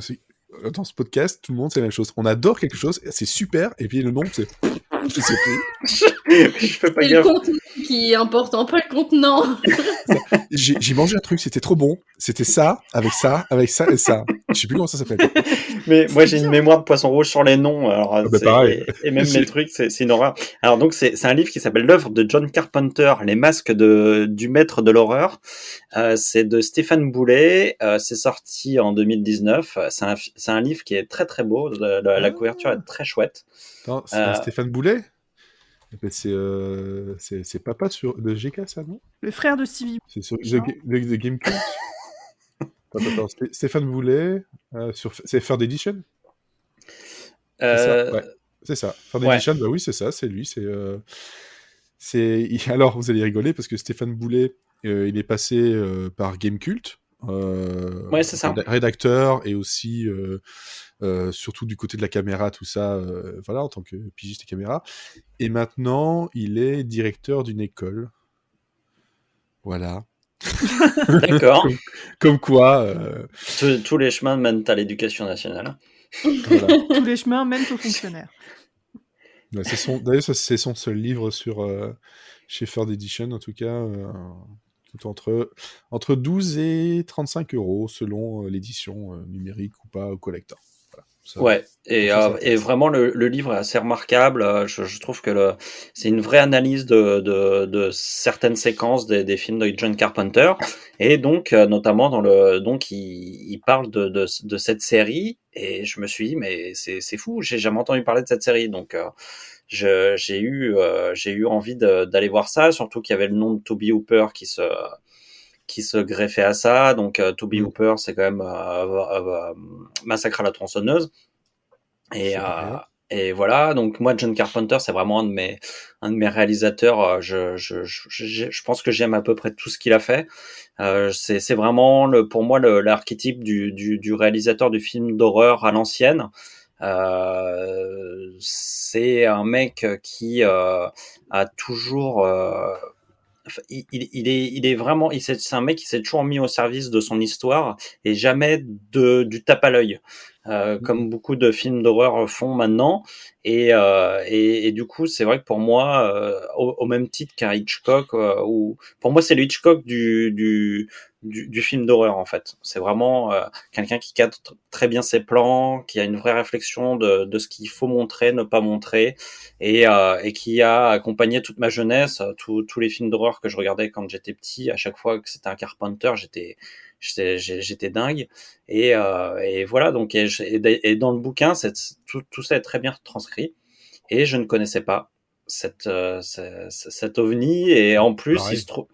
Dans ce podcast, tout le monde, c'est la même chose. On adore quelque chose, c'est super, et puis le nom, c'est... Je sais plus. Je fais pas C'est le gaffe. contenu qui est important, pas le contenant. J'ai mangé un truc, c'était trop bon. C'était ça et ça. Je sais plus comment ça s'appelle. Mais moi, j'ai une mémoire de poisson rouge sur les noms. Alors, Ah bah, pareil. et même mes trucs, c'est une horreur. Alors, donc, c'est un livre qui s'appelle L'œuvre de John Carpenter, Les masques du maître de l'horreur. C'est de Stéphane Boulet. C'est sorti en 2019. C'est un livre qui est très, très beau. La couverture est très chouette. Attends, c'est Stéphane Boulet? C'est papa de GK, ça, non? Le frère de Stevie. C'est sur de Gamecult. Attends, Stéphane Boulet, c'est Third Edition? C'est ça, ouais. C'est ça. Third Edition, bah oui, c'est ça, c'est lui. Alors, vous allez rigoler, parce que Stéphane Boulet, il est passé par Gamecult. Ouais, c'est ça. Rédacteur, et aussi... surtout du côté de la caméra, tout ça, voilà, en tant que pigiste et caméra. Et maintenant, il est directeur d'une école. Voilà. D'accord. Comme quoi... Tous les chemins mènent à l'éducation nationale. Voilà. Tous les chemins mènent aux fonctionnaires. D'ailleurs, c'est son seul livre chez Third Edition, en tout cas, tout entre 12 et 35 € selon l'édition numérique ou pas au collector. Voilà. Ouais, et vraiment le livre est assez remarquable. Je trouve que c'est une vraie analyse de certaines séquences des films de John Carpenter, et donc notamment il parle de cette série, et je me suis dit mais c'est fou, j'ai jamais entendu parler de cette série, donc j'ai eu envie d'aller voir ça, surtout qu'il y avait le nom de Tobe Hooper qui se greffait à ça. Donc Tobe Hooper, c'est quand même Massacre à la tronçonneuse. Et voilà, donc moi, John Carpenter, c'est vraiment un de mes réalisateurs. Je pense que j'aime à peu près tout ce qu'il a fait. C'est vraiment pour moi l'archétype du réalisateur du film d'horreur à l'ancienne. C'est un mec qui a toujours il est vraiment, c'est un mec qui s'est toujours mis au service de son histoire et jamais du tape à l'œil, comme beaucoup de films d'horreur font maintenant. Et du coup, c'est vrai que pour moi, au même titre qu'un Hitchcock, pour moi c'est le Hitchcock du film d'horreur en fait. C'est vraiment quelqu'un qui cadre très bien ses plans, qui a une vraie réflexion de ce qu'il faut montrer, ne pas montrer, et qui a accompagné toute ma jeunesse, tous les films d'horreur que je regardais quand j'étais petit. À chaque fois que c'était un Carpenter, j'étais dingue, et voilà. Donc et dans le bouquin, tout ça est très bien transcrit, et je ne connaissais pas cet ovni, et en plus il se trouve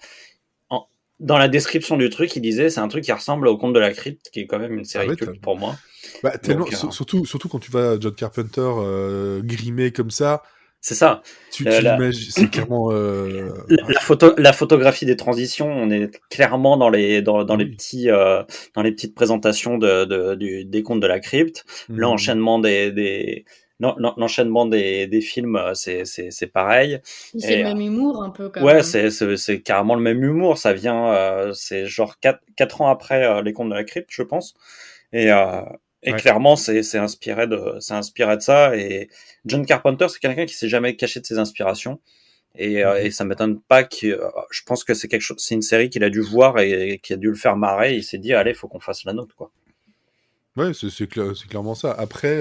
dans la description du truc, il disait c'est un truc qui ressemble au Conte de la Crypte, qui est quand même une série culte pour moi. Bah, tellement, surtout quand tu vas John Carpenter grimé comme ça. C'est ça. Tu l'imagines, c'est clairement. La photographie des transitions, on est clairement dans les petites présentations des Contes de la Crypte. L'enchaînement l'enchaînement des films, c'est pareil. C'est le même humour un peu quand même. Ouais, c'est carrément le même humour. Ça vient, c'est genre 4 ans après les Contes de la Crypte, je pense. Et clairement, c'est inspiré de ça. Et John Carpenter, c'est quelqu'un qui s'est jamais caché de ses inspirations. Et ça m'étonne pas je pense que c'est une série qu'il a dû voir et qui a dû le faire marrer. Et il s'est dit, allez, faut qu'on fasse la nôtre, quoi. Ouais, c'est clairement ça. Après,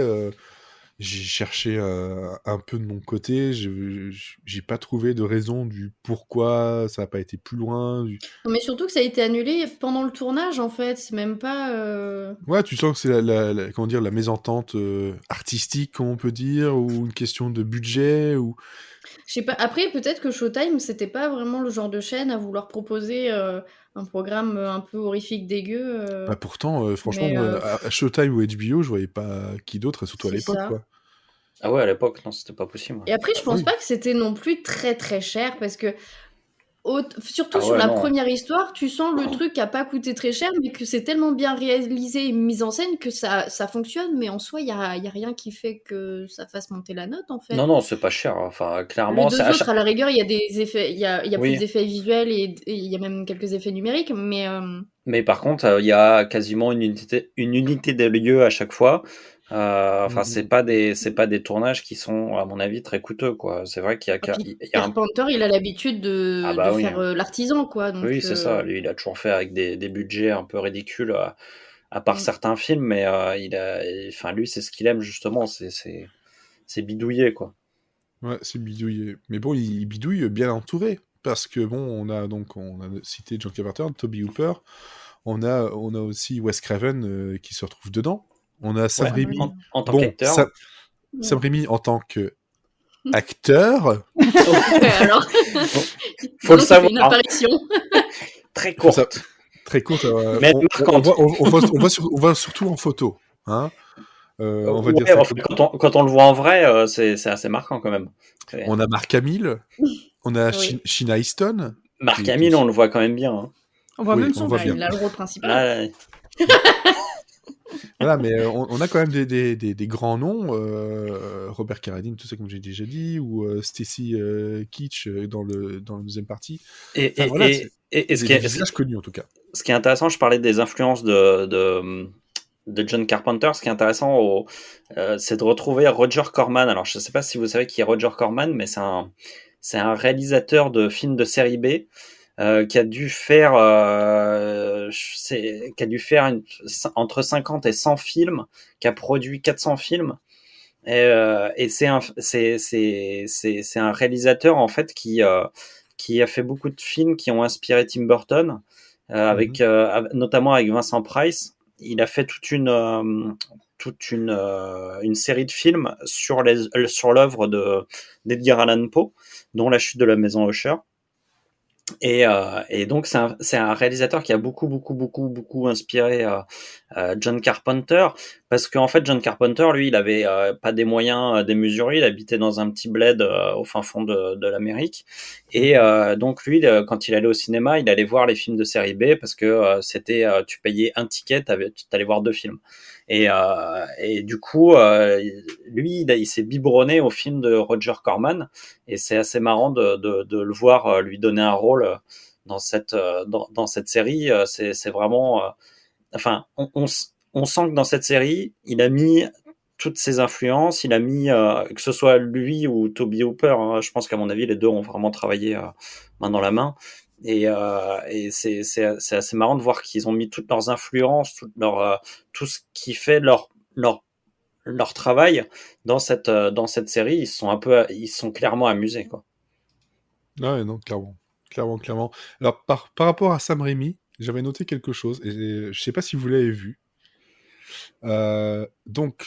j'ai cherché un peu de mon côté, j'ai pas trouvé de raison du pourquoi ça n'a pas été plus loin. Mais surtout que ça a été annulé pendant le tournage, en fait. C'est même pas... Ouais, tu sens que c'est la mésentente artistique, comme on peut dire, ou une question de budget, ou... Je sais pas. Après, peut-être que Showtime, c'était pas vraiment le genre de chaîne à vouloir proposer un programme un peu horrifique, dégueu. Bah pourtant, franchement, à Showtime ou HBO, je voyais pas qui d'autre, surtout à l'époque, ça. quoi. Ah ouais, à l'époque, non, c'était pas possible. Et après, je pense Oui. pas que c'était non plus très très cher parce que surtout Ah sur ouais, la non. première histoire, tu sens le truc a pas coûté très cher, mais que c'est tellement bien réalisé et mis en scène que ça fonctionne. Mais en soi, il y a rien qui fait que ça fasse monter la note en fait. Non, non, c'est pas cher. Enfin, Les clairement, c'est deux à autres, chaque... à la rigueur, il y a des effets, il y a plus Oui, d'effets visuels et il y a même quelques effets numériques, mais mais par contre, il y a quasiment une unité de lieu à chaque fois. Enfin, c'est pas des tournages qui sont, à mon avis, très coûteux, quoi. C'est vrai qu'il y a, et puis il y a un... Carpenter, il a l'habitude Ah de bah oui, faire hein. l'artisan, quoi. Donc, Oui, c'est ça. Lui, il a toujours fait avec des budgets un peu ridicules, à part mm. certains films, mais enfin, lui, c'est ce qu'il aime justement, c'est bidouiller, quoi. Ouais, c'est bidouillé. Mais bon, il bidouille bien entouré. Parce que bon, on a cité John Carpenter, Toby Hooper, on a aussi Wes Craven qui se retrouve dedans. On a Sam Ouais, Raimi. en tant Bon, qu'acteur. Sam Raimi en tant que acteur, Alors, Faut disons le qu'il fait une savoir, hein. apparition. Très faut ça, courte, très courte. mais marquante. On voit surtout en photo. Hein. On va dire Ouais, ça enfin, comme ça. quand on le voit en vrai, c'est assez marquant quand même. On a Mark Hamill, on a Oui. Sheena Easton. Marc Qui Hamill, on aussi... le voit quand même bien, hein. On voit Oui, même on son voit Bah, bien. pull. il a le rôle principal. Ah, Voilà, mais on a quand même des grands noms, Robert Carradine, tout ça comme j'ai déjà dit, ou Stacy Keach dans le deuxième partie. et, Enfin voilà, c'est et des visages connus en tout cas. ce qui est intéressant, je parlais des influences de John Carpenter. Ce qui est intéressant, c'est de retrouver Roger Corman. Alors, je ne sais pas si vous savez qui est Roger Corman, mais c'est un réalisateur de films de série B qui a dû faire, entre 50 et 100 films, qui a produit 400 films. Et c'est un réalisateur en fait qui a fait beaucoup de films qui ont inspiré Tim Burton, avec notamment avec Vincent Price. Il a fait toute une série de films sur l'œuvre d'Edgar Allan Poe, dont La chute de la maison Usher. Et donc c'est un réalisateur qui a beaucoup inspiré John Carpenter, parce qu'en fait John Carpenter, lui, il avait pas des moyens démesurés, il habitait dans un petit bled au fin fond de l'Amérique, et donc lui, quand il allait au cinéma, il allait voir les films de série B, parce que c'était tu payais un ticket, t'allais voir 2 films. Et du coup, lui, il s'est biberonné au film de Roger Corman, et c'est assez marrant de le voir lui donner un rôle dans cette série. C'est vraiment, enfin, on sent que dans cette série, il a mis toutes ses influences, il a mis, que ce soit lui ou Toby Hooper, hein, je pense qu'à mon avis, les deux ont vraiment travaillé main dans la main. Et c'est assez marrant de voir qu'ils ont mis toutes leurs influences, tout ce qui fait leur travail dans cette série. Ils se sont clairement amusés, quoi. Ah ouais, non, clairement. Alors par rapport à Sam Raimi, j'avais noté quelque chose et je sais pas si vous l'avez vu. Donc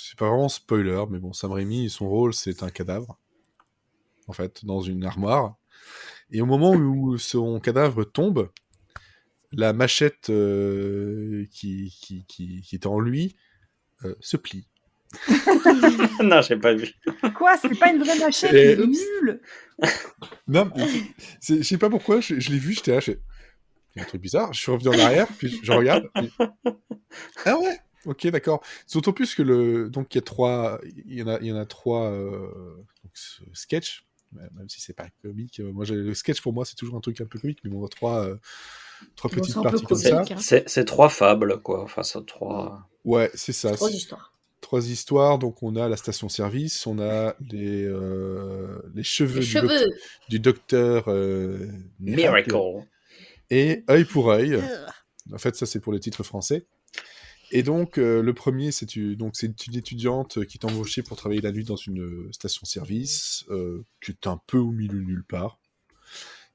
c'est pas vraiment spoiler, mais bon, Sam Raimi, son rôle, c'est un cadavre, en fait, dans une armoire. Et au moment où son cadavre tombe, la machette qui était en lui se plie. Non, j'ai pas vu. Quoi? C'est pas une vraie machette, Et- il est nul! Non, mais je sais pas pourquoi, je l'ai vu, j'étais là, il y a un truc bizarre, je suis revenu en arrière, puis je regarde, puis... Ah ouais, ok, d'accord. D'autant plus que donc il y en a 3 sketchs, même si c'est pas comique. Moi, le sketch pour moi c'est toujours un truc un peu comique, mais bon, 3 Bon, petites c'est un peu parties comme ça. comique, hein. C'est 3 fables, quoi. Enfin, c'est 3. Ouais, c'est ça. 3 histoires. 3 histoires. Donc on a la station-service, on a les cheveux, Les cheveux. du docteur Miracle Miracle. et Œil pour œil. En fait, ça c'est pour les titres français. Et donc, le premier, c'est une étudiante qui est embauchée pour travailler la nuit dans une station-service, qui est un peu au milieu de nulle part.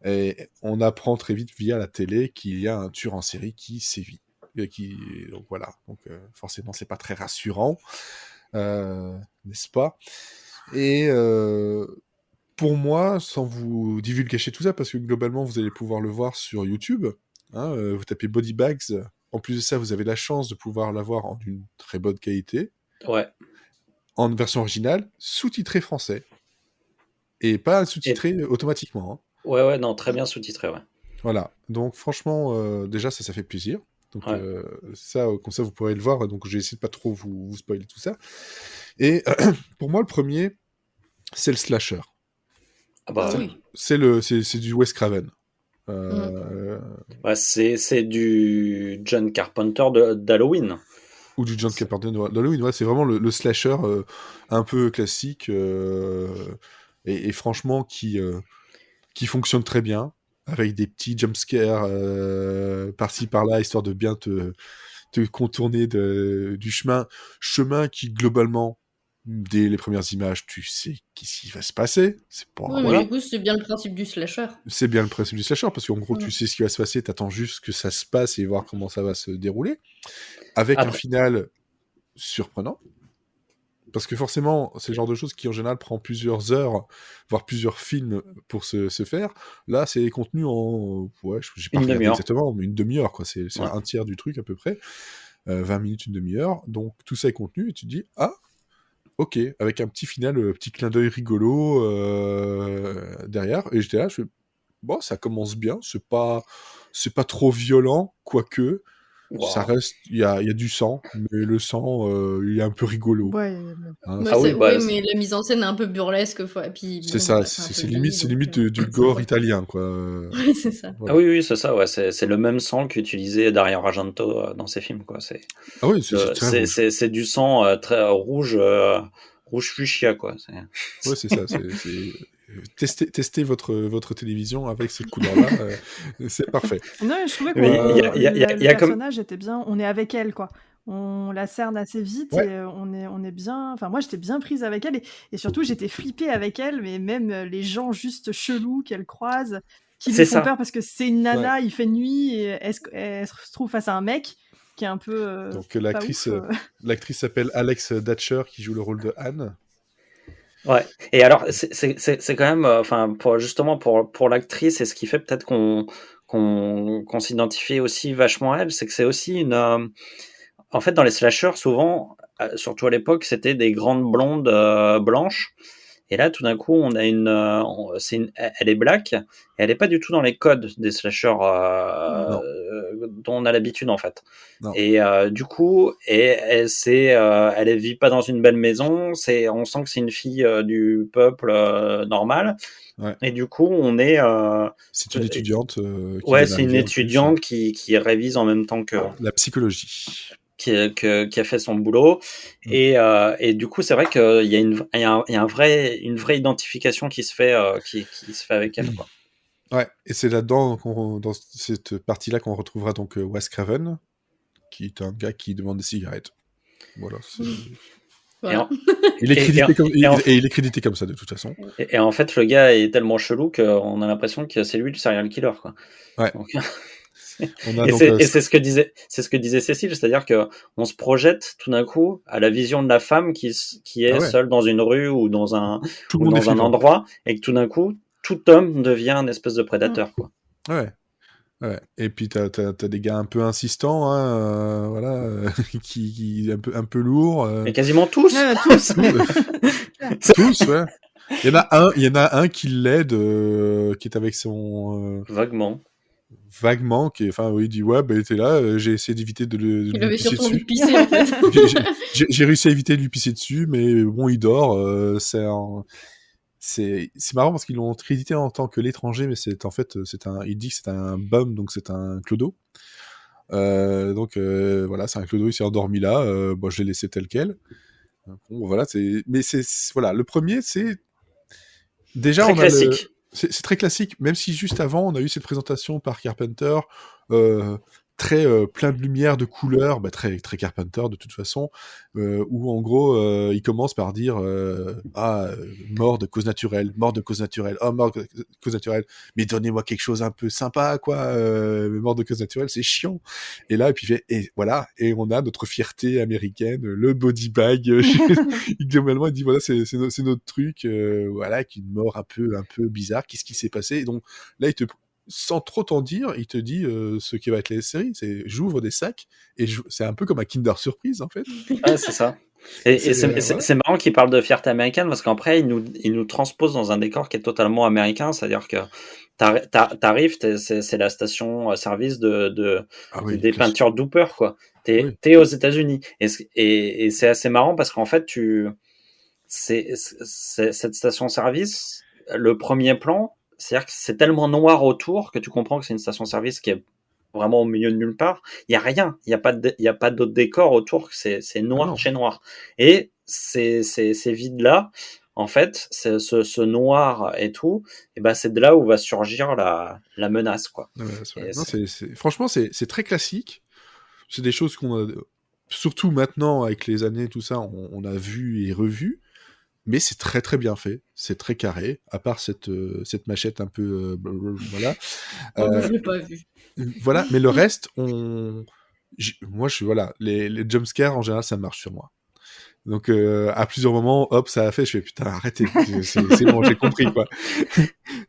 Et on apprend très vite via la télé qu'il y a un tueur en série qui sévit. Donc voilà, donc forcément, c'est pas très rassurant, n'est-ce pas? Et pour moi, sans vous divulgacher tout ça, parce que globalement, vous allez pouvoir le voir sur YouTube, hein, vous tapez Body Bags. En plus de ça, vous avez la chance de pouvoir l'avoir en une très bonne qualité. Ouais. en version originale, sous-titré français. Et pas sous-titré automatiquement. Hein. Ouais, non, très bien sous-titré, ouais. Voilà. Donc, franchement, déjà, ça fait plaisir. Donc, ça, comme ça, vous pourrez le voir. Donc, j'ai essayé de pas trop vous spoiler tout ça. Et pour moi, le premier, c'est le slasher. Ah bah oui. C'est du Wes Craven. C'est du John Carpenter d'Halloween. Ou du John Carpenter d'Halloween. Ouais, c'est vraiment le slasher un peu classique et franchement qui fonctionne très bien avec des petits jumpscares par-ci par-là histoire de bien te contourner du chemin qui globalement dès les premières images tu sais qu'est-ce qui va se passer. C'est pas Oui, mais du coup, c'est bien le principe du slasher. C'est bien le principe du slasher parce qu'en gros tu sais ce qui va se passer, t'attends juste que ça se passe et voir comment ça va se dérouler avec un final surprenant. Parce que forcément, c'est le genre de choses qui, en général, prend plusieurs heures, voire plusieurs films pour se faire. Là, c'est contenu en... Ouais, j'ai pas regardé exactement, mais une demi-heure, quoi. C'est un tiers du truc, à peu près. 20 minutes, une demi-heure. Donc, tout ça est contenu, et tu te dis, ah, ok, avec un petit final, petit clin d'œil rigolo derrière. Et j'étais là, je fais, bon, ça commence bien, c'est pas trop violent, quoique... Wow. Ça reste, il y a du sang, mais le sang, il est un peu rigolo. Ouais. Hein, oui, mais la mise en scène est un peu burlesque. Puis, c'est ça, c'est limite du gore italien, quoi. Oui, c'est ça. Voilà. Ah oui, c'est ça, ouais. C'est le même sang qu'utilisait Dario Argento dans ses films, quoi. Ah oui, c'est du sang très rouge fuchsia, quoi. Ouais, c'est ça. Testez votre télévision avec cette couleur-là, c'est parfait. Non, je trouvais que le personnage était bien. On est avec elle, quoi. On la cerne assez vite et on est bien. Enfin, moi, j'étais bien prise avec elle et surtout, j'étais flippée avec elle, mais même les gens juste chelous qu'elle croise, qui lui font peur parce que c'est une nana, il fait nuit et elle se trouve face à un mec qui est un peu. Donc, l'actrice s'appelle Alex Datcher qui joue le rôle de Anne. Ouais. Et alors, c'est quand même, enfin, pour l'actrice, et ce qui fait peut-être qu'on s'identifie aussi vachement à elle, c'est que c'est aussi une. En fait, dans les slashers, souvent, surtout à l'époque, c'était des grandes blondes blanches. Et là, tout d'un coup, on a elle est black, et elle n'est pas du tout dans les codes des slashers dont on a l'habitude, en fait. Non. Et du coup, elle vit pas dans une belle maison. On sent que c'est une fille du peuple normal. Ouais. Et du coup, on est. C'est une étudiante. C'est une étudiante qui révise en même temps que la psychologie. Qui a fait son boulot et du coup c'est vrai qu'il y a une vraie identification qui se fait avec elle, quoi. Ouais, et c'est là-dedans dans cette partie-là qu'on retrouvera donc Wes Craven, qui est un gars qui demande des cigarettes. Voilà. Voilà. Il est crédité comme ça de toute façon. Et en fait le gars est tellement chelou qu'on a l'impression que c'est lui le serial killer, quoi. Ouais. Donc... c'est ce que disait Cécile, c'est-à-dire que on se projette tout d'un coup à la vision de la femme qui est seule dans une rue ou dans un endroit, et que tout d'un coup tout homme devient un espèce de prédateur, quoi. Ouais. Et puis t'as des gars un peu insistants, hein, voilà, qui un peu lourds. Mais quasiment tous. Tous, ouais. Il y en a un qui l'aide, qui est avec son. Vaguement, il dit ouais, bah, t'es là, j'ai essayé d'éviter de lui il avait pisser surtout dessus. envie de pisser, en fait. J'ai réussi à éviter de lui pisser dessus, mais bon, il dort. C'est marrant parce qu'ils l'ont crédité en tant que l'étranger, mais il dit que c'est un bum, donc c'est un clodo. Donc voilà, c'est un clodo, il s'est endormi là. Je l'ai laissé tel quel. Bon, voilà, voilà, le premier, c'est déjà très classique. C'est très classique, même si juste avant, on a eu cette présentation par Carpenter, très plein de lumière, de couleurs, très, très Carpenter de toute façon, où en gros, il commence par dire mort de cause naturelle, mort de cause naturelle, mort de cause naturelle, mais donnez-moi quelque chose un peu sympa, quoi, mort de cause naturelle, c'est chiant. Et là, et puis il fait, et voilà, et on a notre fierté américaine, le body bag, globalement, il dit, voilà, c'est notre truc, voilà, qu'une mort un peu bizarre, qu'est-ce qui s'est passé? Et donc là, sans trop t'en dire, il te dit ce qui va être les séries. J'ouvre des sacs et c'est un peu comme un Kinder Surprise en fait. Ah, c'est ça. Et voilà. c'est marrant qu'il parle de fierté américaine parce qu'après, il nous transpose dans un décor qui est totalement américain. C'est-à-dire que t'arrives, c'est la station service Ah oui, des classique. peintures Dooper, quoi. Oui. T'es aux États-Unis. Et c'est assez marrant parce qu'en fait, c'est cette station service, le premier plan, c'est-à-dire que c'est tellement noir autour que tu comprends que c'est une station service qui est vraiment au milieu de nulle part. Il y a rien, il y a pas d'autre décor autour, c'est noir non. chez noir. Et ces vides-là, en fait, ce noir et tout, et ben c'est de là où va surgir la menace, quoi. Ouais, Et non, franchement, c'est très classique. C'est des choses qu'on a, surtout maintenant avec les années, tout ça, on a vu et revu. Mais c'est très très bien fait, c'est très carré, à part cette machette un peu voilà. Je l'ai pas vu. Voilà, mais le reste, moi voilà, les jumpscares en général ça marche sur moi. Donc à plusieurs moments, hop, ça a fait, je fais putain arrêtez, c'est bon, j'ai compris quoi.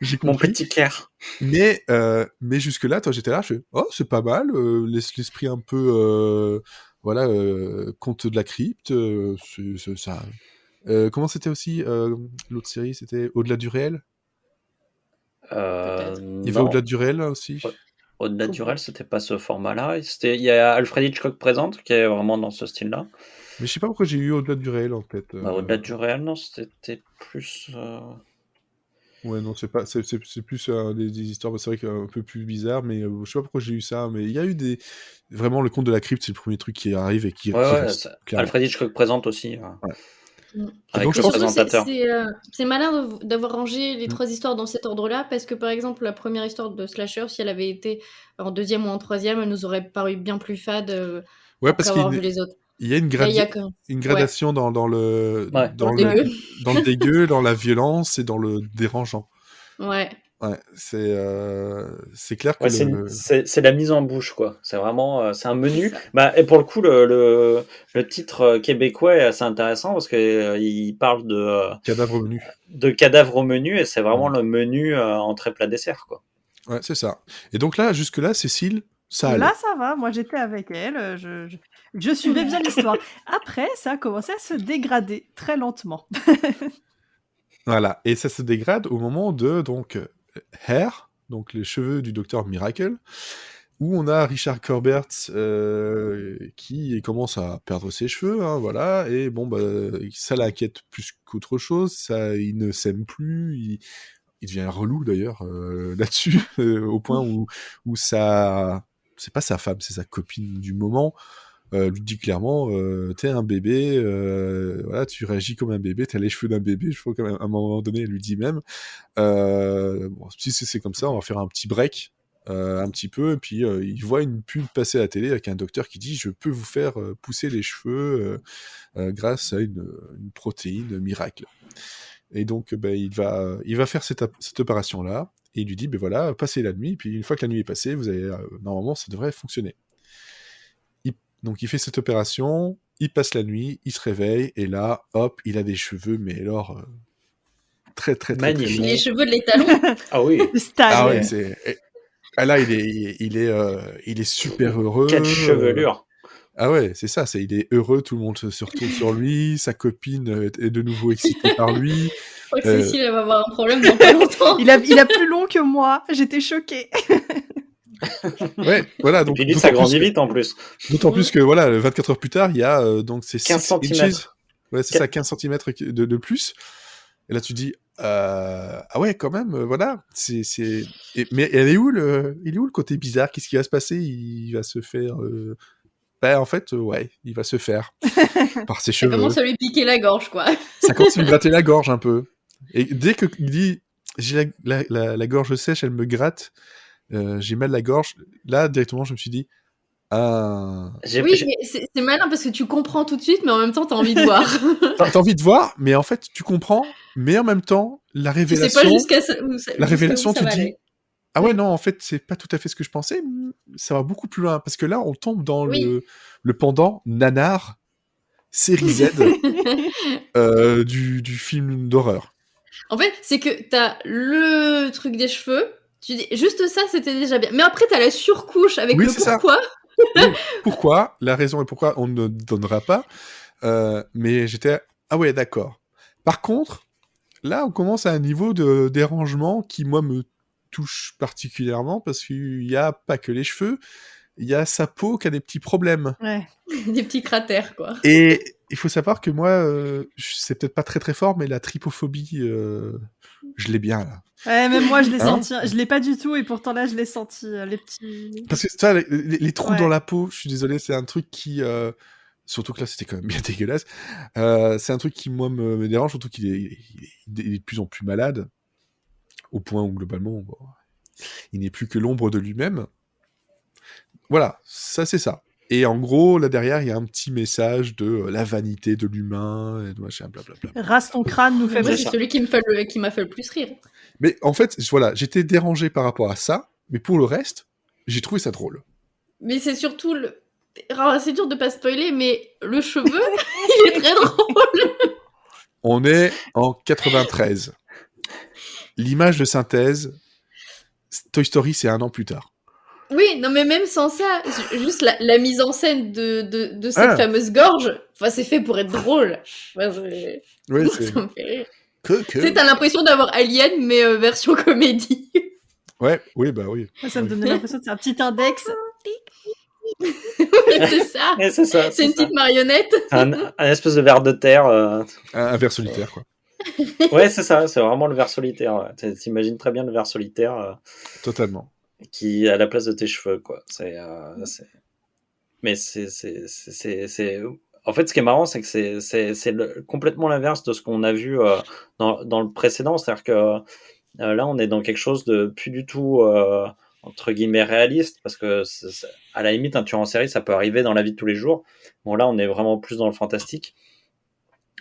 J'ai compris. Mon petit Claire. Mais jusque là, toi j'étais là, je fais oh c'est pas mal, l'esprit un peu voilà conte de la crypte, c'est ça. Comment c'était aussi l'autre série, c'était Au-delà du réel. Il y avait Non. Au-delà du réel là, aussi. Au-delà du réel, c'était pas ce format-là. Il y a Alfred Hitchcock présente qui est vraiment dans ce style-là. Mais je sais pas pourquoi j'ai eu Au-delà du réel en tête. Au-delà du réel, non, c'était plus. Ouais, non, c'est plus des histoires, c'est vrai qu'un peu plus bizarre, mais je sais pas pourquoi j'ai eu ça, mais il y a eu vraiment le conte de la crypte, c'est le premier truc qui arrive et qui reste. Alfred Hitchcock présente aussi. Ouais. Avec donc, le présentateur. C'est malin d'avoir rangé les trois histoires dans cet ordre-là, parce que par exemple, la première histoire de Slasher, si elle avait été en deuxième ou en troisième, elle nous aurait paru bien plus fade après avoir vu les autres. Il y a une gradation dans le dégueu, dans la violence et dans le dérangeant. Ouais. Ouais, c'est clair que c'est la mise en bouche, quoi. C'est vraiment c'est un menu. Et pour le coup, le titre québécois est assez intéressant parce que il parle de cadavre au menu. De cadavre au menu, et c'est vraiment le menu entrée plat dessert, quoi. Ouais, c'est ça. Et donc là, jusque-là, Cécile, ça allait. Là, ça va. Moi, j'étais avec elle. Je suivais bien l'histoire. Après, ça a commencé à se dégrader très lentement. Voilà. Et ça se dégrade au moment de donc Hair, donc les cheveux du docteur Miracle, où on a Richard Corbett qui commence à perdre ses cheveux, hein, voilà, et bon, ça l'inquiète plus qu'autre chose, il ne s'aime plus, il devient relou d'ailleurs là-dessus, au point où ça... C'est pas sa femme, c'est sa copine du moment, lui dit clairement t'es un bébé, voilà, tu réagis comme un bébé, t'as les cheveux d'un bébé. Je crois qu'à un moment donné elle lui dit même bon, si c'est comme ça, on va faire un petit break un petit peu, et puis il voit une pub passer à la télé avec un docteur qui dit je peux vous faire pousser les cheveux grâce à une protéine miracle. Et donc il va faire cette opération là, et il lui dit voilà, passez la nuit, puis une fois que la nuit est passée, vous allez normalement ça devrait fonctionner. Donc il fait cette opération, il passe la nuit, il se réveille, et là, hop, il a des cheveux, mais alors très très très magnifique. Les cheveux de l'étalon. Ah oui. Ah ouais, là il est super heureux. Quelle chevelure. Ah ouais, c'est ça, il est heureux, tout le monde se retourne sur lui, sa copine est de nouveau excitée par lui. Je crois que Cécile elle va avoir un problème dans pas longtemps. Il a plus long que moi, j'étais choquée. Ouais, voilà. Donc, et puis lui, ça grandit vite en plus. D'autant plus que, voilà, 24 heures plus tard, il y a donc ces 15 cm. Ouais, c'est ça, 15 cm de plus. Et là, tu dis, ah ouais, quand même, voilà. Mais il est où le côté bizarre? Qu'est-ce qui va se passer? Il va se faire. En fait, ouais, il va se faire par ses cheveux. Ça commence à lui piquer la gorge, quoi. Ça commence à lui gratter la gorge un peu. Et dès qu'il dit, j'ai la gorge sèche, elle me gratte. J'ai mal à la gorge. Là, directement, je me suis dit, oui, mais c'est malin parce que tu comprends tout de suite, mais en même temps, t'as envie de voir. T'as envie de voir, mais en fait, tu comprends, mais en même temps, la révélation. Tu sais pas la révélation te dit, aller. ah ouais, non, en fait, c'est pas tout à fait ce que je pensais. Ça va beaucoup plus loin, parce que là, on tombe dans le pendant nanar, série Z du film d'horreur. En fait, c'est que t'as le truc des cheveux. Tu dis juste ça, c'était déjà bien. Mais après, t'as la surcouche avec le pourquoi. Oui, pourquoi? La raison et pourquoi on ne donnera pas. Mais j'étais ah ouais, d'accord. Par contre, là, on commence à un niveau de dérangement qui, moi, me touche particulièrement parce qu'il y a pas que les cheveux, il y a sa peau qui a des petits problèmes. Ouais. Des petits cratères, quoi. Et il faut savoir que moi, c'est peut-être pas très très fort, mais la trypophobie, je l'ai bien là. Ouais, même moi, je l'ai Hein senti. Je l'ai pas du tout, et pourtant là, je l'ai senti. Les petits. Parce que tu vois, les trous Ouais. dans la peau, je suis désolé, c'est un truc qui... surtout que là, c'était quand même bien dégueulasse. C'est un truc qui, moi, me dérange, surtout qu'il est de plus en plus malade, au point où, globalement, bon, il n'est plus que l'ombre de lui-même. Voilà, ça, c'est ça. Et en gros, là derrière, il y a un petit message de la vanité de l'humain, et de machin, blablabla. Rase ton crâne nous fait Moi, C'est c'est ça. celui qui m'a fait le plus rire. Mais en fait, voilà, j'étais dérangé par rapport à ça, mais pour le reste, j'ai trouvé ça drôle. Mais c'est surtout le... Alors, c'est dur de pas spoiler, mais le cheveu, il est très drôle. On est en 93. L'image de synthèse, Toy Story, c'est 1 an plus tard. Oui, non, mais même sans ça, juste la mise en scène de cette fameuse gorge, enfin, c'est fait pour être drôle. Enfin, Ouais, moi, c'est... ça me fait rire. Que... Tu sais, t'as l'impression d'avoir Alien, mais version comédie. Ouais, oui, bah oui. Ça me donnait l'impression que c'est un petit index. C'est ça. Et c'est ça. C'est une petite marionnette. Un espèce de ver de terre. Un ver solitaire, quoi. Ouais, c'est ça. C'est vraiment le ver solitaire. Ouais. T'imagines très bien le ver solitaire Totalement. qui à la place de tes cheveux, quoi. Mais en fait, ce qui est marrant, c'est que c'est complètement l'inverse de ce qu'on a vu dans le précédent. C'est-à-dire que là, on est dans quelque chose de plus du tout entre guillemets réaliste, parce que à la limite, un tueur en série, ça peut arriver dans la vie de tous les jours. Bon, là, on est vraiment plus dans le fantastique.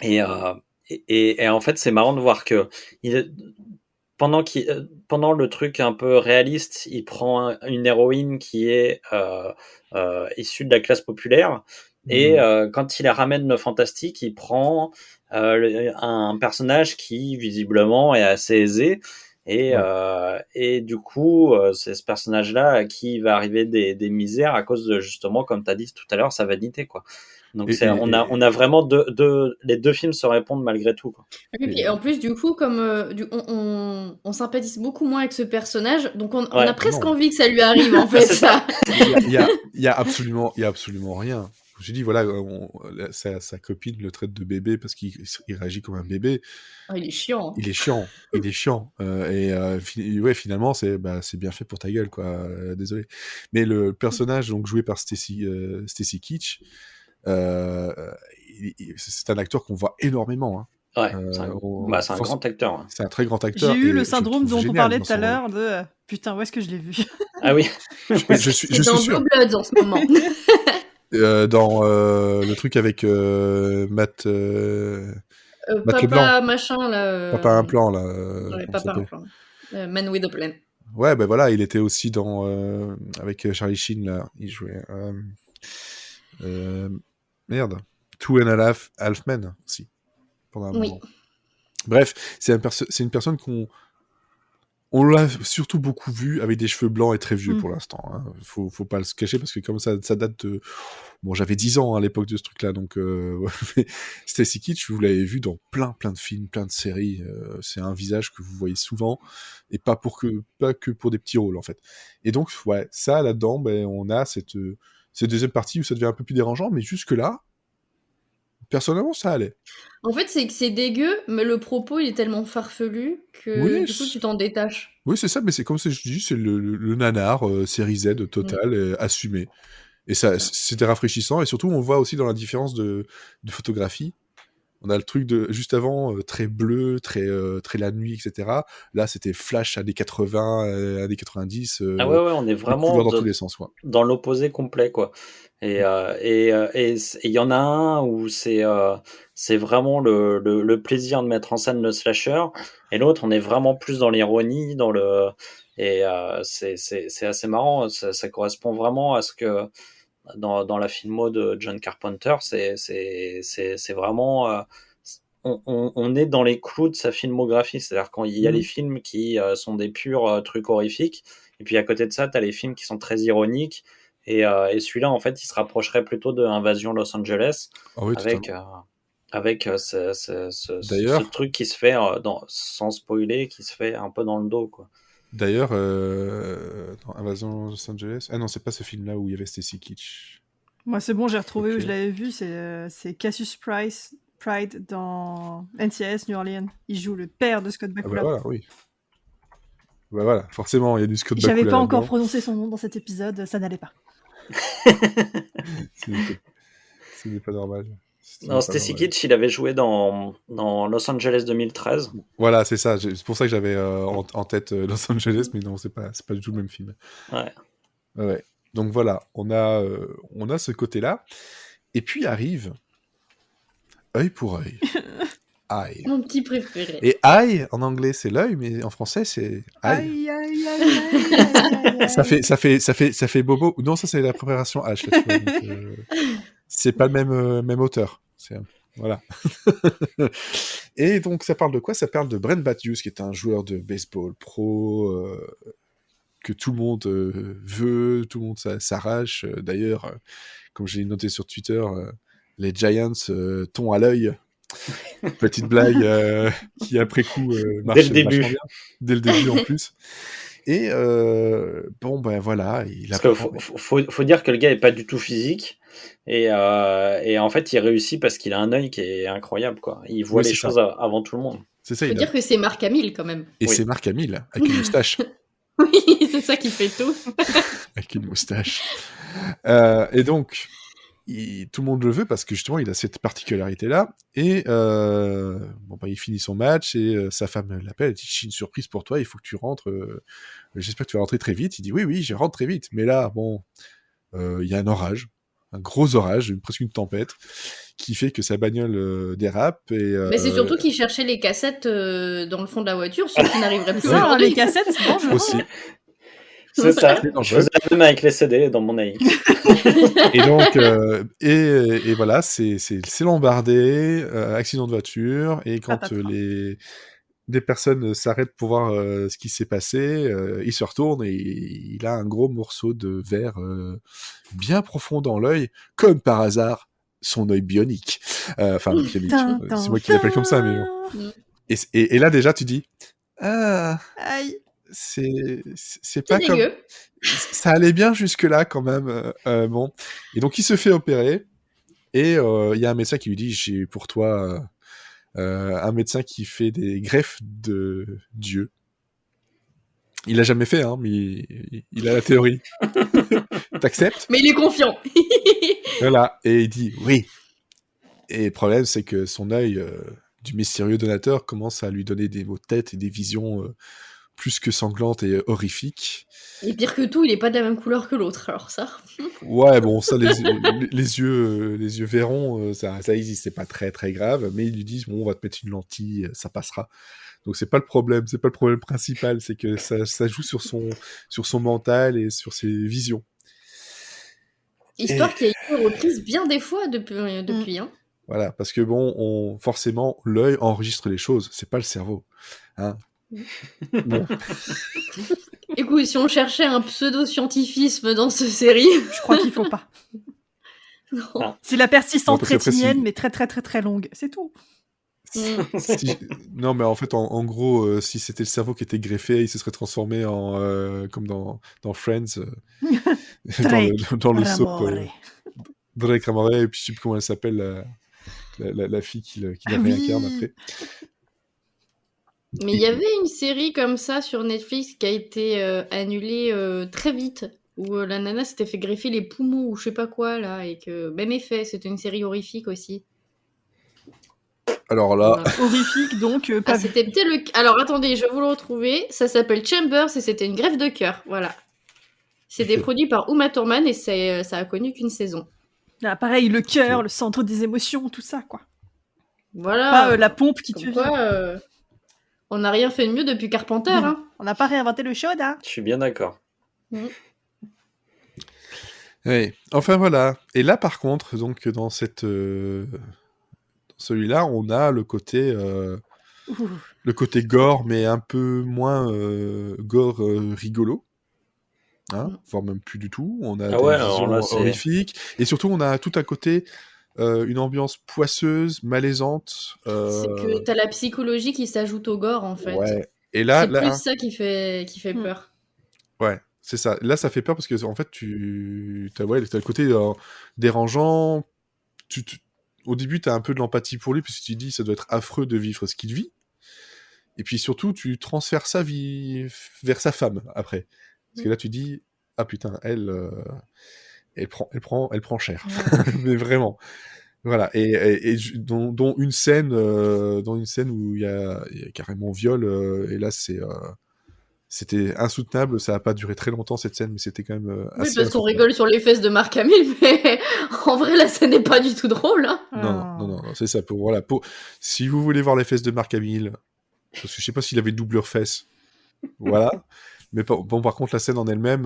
Et en fait, c'est marrant de voir que pendant le truc un peu réaliste, il prend une héroïne qui est issue de la classe populaire, et quand il la ramène le fantastique, il prend un personnage qui visiblement est assez aisé, et du coup, c'est ce personnage-là à qui va arriver des misères à cause de, justement, comme tu as dit tout à l'heure, sa vanité, quoi. Donc on a vraiment les deux films se répondent malgré tout, quoi. Et puis en plus, du coup, comme on sympathise beaucoup moins avec ce personnage, donc on a presque envie que ça lui arrive, en fait. Ça. Il y a absolument rien. Je me suis dit, voilà, sa copine le traite de bébé parce qu'il réagit comme un bébé. Oh, il est chiant. Il est chiant. Ouais, finalement, c'est bien fait pour ta gueule, quoi. Désolé. Mais le personnage, donc, joué par Stacy Keach, c'est un acteur qu'on voit énormément. Hein. Ouais, c'est un grand acteur. Hein. C'est un très grand acteur. J'ai eu le syndrome dont on parlait tout à l'heure de putain, où est-ce que je l'ai vu? Ah oui. je suis dans sûr. Blue Bloods en ce moment. Dans le truc avec Matt Papa Leblanc. machin là. Papa Implant là. Ouais, Papa Implant. Man with a Plan. Ouais, ben voilà, il était aussi dans avec Charlie Sheen là, il jouait merde, Two and a Half Men aussi pendant un moment. Bref, c'est une personne on l'a surtout beaucoup vu avec des cheveux blancs et très vieux pour l'instant. Hein. Faut pas le se cacher parce que comme ça date de... Bon, j'avais 10 ans à l'époque de ce truc-là, donc Stacy Keach, vous l'avez vu dans plein de films, plein de séries. C'est un visage que vous voyez souvent et pas que pour des petits rôles en fait. Et donc, ouais, ça là-dedans, on a cette deuxième partie où ça devient un peu plus dérangeant, mais jusque-là, personnellement, ça allait. En fait, c'est que c'est dégueu, mais le propos, il est tellement farfelu que du coup, tu t'en détaches. Oui, c'est ça, mais c'est comme je dis, c'est le nanar série Z total, assumé. Et ça, c'était rafraîchissant, et surtout, on voit aussi dans la différence de photographie. On a le truc de juste avant, très bleu, très la nuit, etc. Là, c'était flash années 80, années 90. Ah ouais, on est vraiment dans tous les sens, quoi. Dans l'opposé complet, quoi. Et il y en a un où c'est vraiment le plaisir de mettre en scène le slasher, et l'autre, on est vraiment plus dans l'ironie, et c'est assez marrant. Ça correspond vraiment à ce que dans la filmo de John Carpenter, c'est vraiment on est dans les clous de sa filmographie. C'est-à-dire quand il y a les films qui sont des purs trucs horrifiques, et puis à côté de ça, t'as les films qui sont très ironiques, Et celui-là, en fait, il se rapprocherait plutôt de Invasion Los Angeles, oui, avec ce d'ailleurs, truc qui se fait, sans spoiler, qui se fait un peu dans le dos, quoi. D'ailleurs, dans Invasion Los Angeles... Ah non, c'est pas ce film-là où il y avait Stacy Keach. Moi, c'est bon, j'ai retrouvé Ok. où je l'avais vu. C'est Cassius Pride dans NCIS New Orleans. Il joue le père de Scott Ah bah Bakula. voilà, oui. Bah voilà, forcément, il y a du Scott Bakula J'avais pas encore là-dedans. prononcé son nom dans cet épisode, ça n'allait pas. Ce n'est pas normal. Non, Stacy Keach, il avait joué dans Los Angeles 2013. Voilà, c'est ça. C'est pour ça que j'avais en tête Los Angeles, mais non, c'est pas du tout le même film. Ouais. Ouais. Donc voilà, on a ce côté-là. Et puis arrive œil pour œil. Eye. Mon petit préféré. Et eye, en anglais, c'est l'œil, mais en français, c'est eye. Aïe. Ça fait bobo. Non, ça, c'est la préparation H. Là, tu vois, donc, c'est pas le même auteur. Voilà. Et donc, ça parle de quoi ? Ça parle de Brent Matthews, qui est un joueur de baseball pro, que tout le monde veut, tout le monde s'arrache. D'ailleurs, comme j'ai noté sur Twitter, les Giants tombent à l'œil. Petite blague qui, après coup, marche Dès le début. vachement bien. Dès le début, en plus. Et bon, ben voilà. Parce qu'il faut dire que le gars est pas du tout physique. Et en fait, il réussit parce qu'il a un œil qui est incroyable, quoi. Il voit les choses avant tout le monde. C'est ça. Il faut dire que c'est Mark Hamill, quand même. Et c'est Mark Hamill, avec une moustache. Oui, c'est ça qui fait tout. Avec une moustache. Et donc, tout le monde le veut parce que justement, il a cette particularité-là. Et il finit son match et sa femme l'appelle. Elle dit, j'ai une surprise pour toi, il faut que tu rentres. J'espère que tu vas rentrer très vite. Il dit, oui, je rentre très vite. Mais là, bon, il y a un orage. Un gros orage, presque une tempête, qui fait que sa bagnole dérape. Mais c'est surtout qu'il cherchait les cassettes dans le fond de la voiture, ceux qui n'arriveraient plus aujourd'hui. Les cassettes, c'est dangereux. Aussi. C'est ça. Je faisais la même avec les CD dans mon AX. Et donc, et voilà, c'est l'embardé, accident de voiture, et quand des personnes s'arrêtent pour voir ce qui s'est passé, il se retourne et il a un gros morceau de verre bien profond dans l'œil, comme par hasard, son œil bionique. Enfin, bionique, c'est moi qui l'appelle comme ça, mais bon. Et là, déjà, tu dis, aïe. C'est pas comme... Ça allait bien jusque-là, quand même. Bon. Et donc, il se fait opérer, et il y a un médecin qui lui dit, j'ai pour toi... un médecin qui fait des greffes de Dieu. Il l'a jamais fait, hein, mais il a la théorie. T'acceptes ? Mais il est confiant. Voilà, et il dit oui. Et le problème, c'est que son œil du mystérieux donateur commence à lui donner des maux de tête et des visions plus que sanglantes et horrifiques. Et pire que tout, il est pas de la même couleur que l'autre, alors ça. Ouais, bon, ça, les yeux verront, ça existe, c'est pas très très grave, mais ils lui disent, bon, on va te mettre une lentille, ça passera. Donc c'est pas le problème principal, c'est que ça joue sur son mental et sur ses visions. Histoire qu'il y ait une reprise bien des fois depuis hein. Voilà, parce que bon, forcément, l'œil enregistre les choses, c'est pas le cerveau. Hein. Bon. Écoute, si on cherchait un pseudo-scientifisme dans cette série... Je crois qu'il faut pas. Non. C'est la persistance rétinienne, mais très très très très longue, c'est tout. Non, mais en fait, en gros, si c'était le cerveau qui était greffé, il se serait transformé en comme dans Friends, dans le soap Drake Ramore, et puis je sais plus comment elle s'appelle, la fille qui la réincarne après. Mais il y avait une série comme ça sur Netflix qui a été annulée très vite, où la nana s'était fait greffer les poumons ou je sais pas quoi là, et que même effet, c'était une série horrifique aussi. Alors là... Horrifique, donc pas vu. C'était peut-être Alors attendez, je vais vous le retrouver. Ça s'appelle Chambers et c'était une greffe de cœur. Voilà. C'était produit par Uma Thurman et ça a connu qu'une saison. Ah, pareil, le cœur, le centre des émotions, tout ça, quoi. Voilà. Pas la pompe qui tue. On n'a rien fait de mieux depuis Carpenter. Hein. On n'a pas réinventé le chaude, hein. Je suis bien d'accord. Oui. Enfin voilà. Et là, par contre, donc dans celui-là, on a le côté gore, mais un peu moins gore rigolo. voire même plus du tout. On a Ah des ouais, visions alors là, c'est. horrifiques. Et surtout, on a tout à côté une ambiance poisseuse, malaisante. C'est que t'as la psychologie qui s'ajoute au gore, en fait. Ouais. Et là, C'est plus là, ça qui fait peur. ouais, c'est ça. Là, ça fait peur parce que en fait, t'as le côté dérangeant. Au début, tu as un peu de l'empathie pour lui, parce que tu te dis, ça doit être affreux de vivre ce qu'il vit. Et puis surtout, tu transfères sa vie vers sa femme après. Parce que là, tu dis, ah putain, elle prend cher. Mais vraiment. Voilà. Et dont une scène où il y a carrément viol. Et là, c'était insoutenable. Ça n'a pas duré très longtemps cette scène, mais c'était quand même Oui, assez parce qu'on insoutenable. rigole sur les fesses de Mark Hamill, mais en vrai, là, ça n'est pas du tout drôle. Hein. Non, c'est ça. Si vous voulez voir les fesses de Mark Hamill, parce que je sais pas s'il avait doublure fesses, voilà. Mais par contre, la scène en elle-même,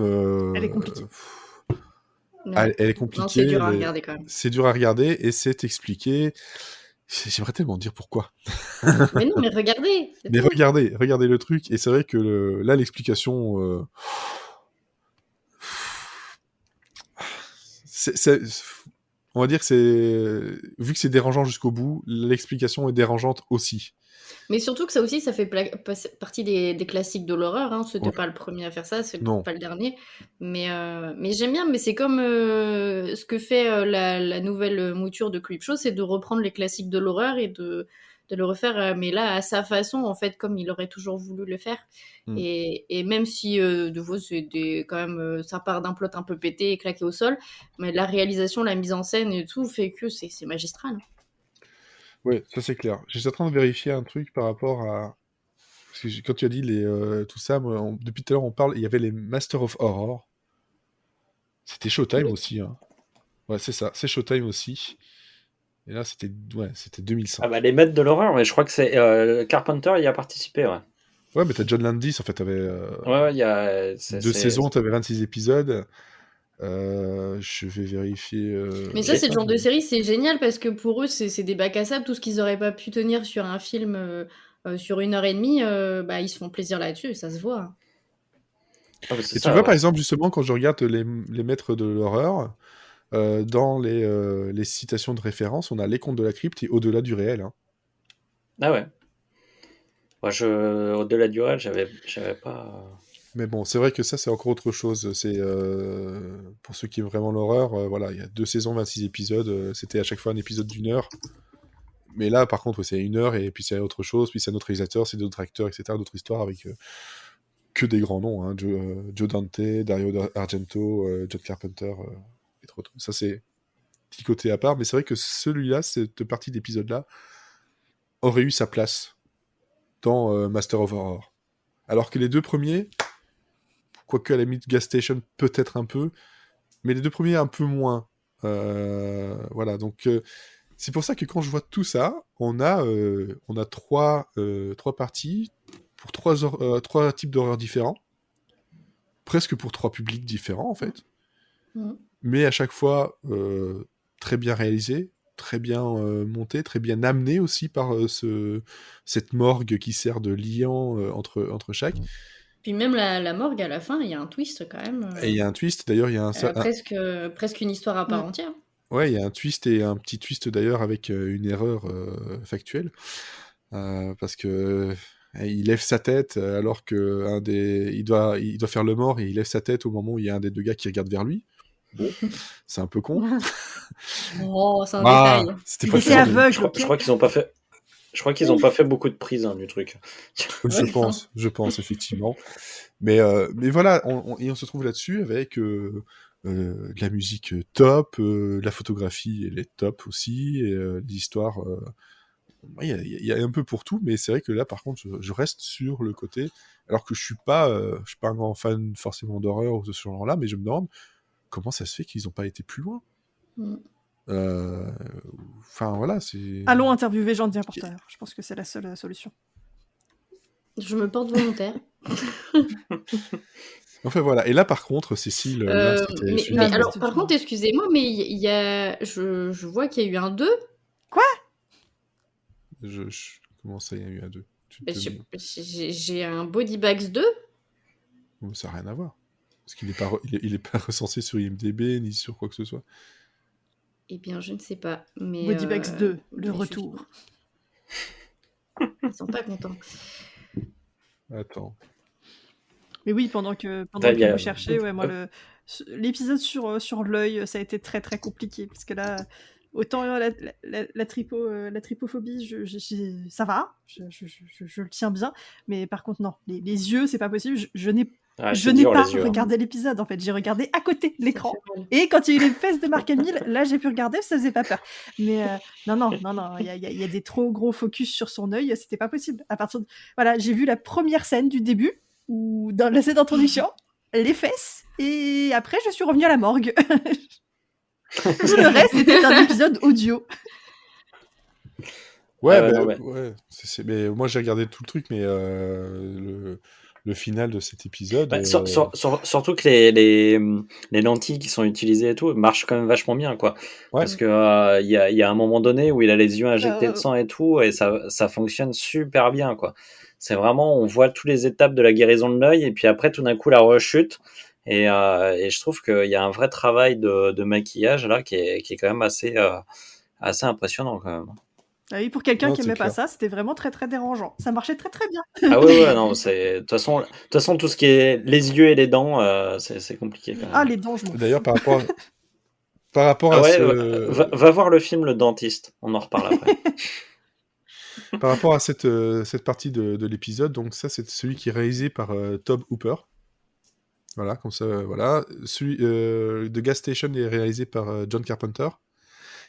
Elle est compliquée. Elle est compliquée. Non, c'est dur à regarder quand même. C'est dur à regarder et c'est expliqué. J'aimerais tellement dire pourquoi. Mais non, mais regardez. Mais regardez le truc. Et c'est vrai que là, l'explication. On va dire que vu que c'est dérangeant jusqu'au bout, l'explication est dérangeante aussi. Mais surtout que ça aussi, ça fait partie des classiques de l'horreur. Hein. C'était pas le premier à faire ça, c'est pas le dernier. Mais j'aime bien, mais c'est comme ce que fait la nouvelle mouture de Creepshow, c'est de reprendre les classiques de l'horreur et de le refaire, mais là, à sa façon, en fait, comme il aurait toujours voulu le faire. Et même si, de vous, c'est quand même, ça part d'un plot un peu pété et claqué au sol, mais la réalisation, la mise en scène et tout fait que c'est magistral. Hein. Ouais, ça c'est clair. J'étais en train de vérifier un truc par rapport à... Parce que quand tu as dit tout ça, depuis tout à l'heure on parle, il y avait les Masters of Horror. C'était Showtime aussi. Hein. Ouais, c'est ça, c'est Showtime aussi. Et là, c'était 2005. Ah bah les maîtres de l'horreur, mais je crois que c'est Carpenter y a participé, ouais. Ouais, mais t'as John Landis, en fait, t'avais... ouais, il y a... 2 saisons, t'avais 26 épisodes. Je vais vérifier... Mais ça, c'est le genre de série, c'est génial, parce que pour eux, c'est des bacs à sable. Tout ce qu'ils auraient pas pu tenir sur un film sur 1h30, ils se font plaisir là-dessus, et ça se voit. Ah, et ça, tu vois, par exemple, justement, quand je regarde les maîtres de l'horreur... dans les citations de référence, on a Les Contes de la Crypte et Au-delà du réel. Hein. Ah ouais. Moi, Au-delà du réel, j'avais pas... Mais bon, c'est vrai que ça, c'est encore autre chose. C'est pour ceux qui aiment vraiment l'horreur, voilà, il y a 2 saisons, 26 épisodes. C'était à chaque fois un épisode d'1 heure. Mais là, par contre, c'est 1 heure, et puis c'est autre chose, puis c'est un autre réalisateur, c'est d'autres acteurs, etc., d'autres histoires avec que des grands noms. Hein. Joe Dante, Dario Argento, John Carpenter... Ça, c'est petit côté à part, mais c'est vrai que celui-là, cette partie d'épisode-là, aurait eu sa place dans Master of Horror. Alors que les 2 premiers, quoique à la limite Gas Station peut-être un peu, mais les 2 premiers un peu moins. Voilà, donc c'est pour ça que quand je vois tout ça, on a 3 parties pour 3 types d'horreurs différents, presque pour 3 publics différents en fait. Mais à chaque fois très bien réalisé, très bien monté, très bien amené aussi par cette morgue qui sert de liant entre chaque. Puis même la morgue, à la fin, il y a un twist quand même. Et il y a un twist, d'ailleurs, il y a presque une histoire à part entière. Ouais, il y a un twist, et un petit twist d'ailleurs avec une erreur factuelle. Parce que il lève sa tête alors que il doit faire le mort, et il lève sa tête au moment où il y a un des 2 gars qui regarde vers lui. Bon, c'est un peu con. Oh, c'est un détail. C'était pas aveugle. Je crois qu'ils ont pas fait. Je crois qu'ils n'ont pas fait beaucoup de prises du truc. Je pense effectivement. Mais voilà, on se trouve là-dessus avec de la musique top, la photographie elle est top aussi, et l'histoire. Il y a un peu pour tout, mais c'est vrai que là, par contre, je reste sur le côté. Alors que je suis pas un grand fan forcément d'horreur ou de ce genre-là, mais je me demande comment ça se fait qu'ils n'ont pas été plus loin. Enfin voilà, c'est... Allons interviewer Jean Porter. Je pense que c'est la seule solution. Je me porte volontaire. Enfin voilà, et là par contre, Cécile... mais alors, par contre, excusez-moi, mais je vois qu'il y a eu un 2. Quoi ? Comment ça, il y a eu un 2 J'ai un Body Bags 2. Ça n'a rien à voir. Parce qu'il est pas recensé sur IMDb ni sur quoi que ce soit. Eh bien, je ne sais pas. Mais Body Bags 2, le retour. Ils sont pas contents. Attends. Mais oui, pendant que vous cherchez, moi, l'épisode sur l'œil, ça a été très très compliqué. Parce que là, autant la trypophobie, ça va, je le tiens bien. Mais par contre, non, les yeux, c'est pas possible. Je n'ai pas regardé l'épisode, en fait. J'ai regardé à côté de l'écran. Et quand il y a eu les fesses de Mark Hamill, là, j'ai pu regarder, ça faisait pas peur. Mais non, il y a des trop gros focus sur son œil, c'était pas possible. À partir de... Voilà, j'ai vu la première scène du début, ou dans la scène d'introduction, les fesses, et après, je suis revenue à la morgue. Tout le reste, c'était un épisode audio. Ouais, mais moi j'ai regardé tout le truc, mais le final de cet épisode. Surtout que les lentilles qui sont utilisées et tout marchent quand même vachement bien, quoi. Ouais. Parce que il y a un moment donné où il a les yeux injectés de sang et tout, et ça fonctionne super bien, quoi. C'est vraiment, on voit toutes les étapes de la guérison de l'œil, et puis après tout d'un coup la rechute. Et je trouve qu'il y a un vrai travail de maquillage là qui est quand même assez impressionnant quand même. Ah oui, pour quelqu'un qui aimait pas ça, c'était vraiment très très dérangeant. Ça marchait très très bien. Ah ouais, non, de toute façon tout ce qui est les yeux et les dents, c'est compliqué quand même. Ah, les dents, je m'en fous. D'ailleurs, par rapport à va voir le film Le Dentiste, on en reparle après. Par rapport à cette partie de l'épisode, donc ça c'est celui qui est réalisé par Tobe Hooper. Voilà, comme ça, voilà. Celui de Gas Station est réalisé par John Carpenter.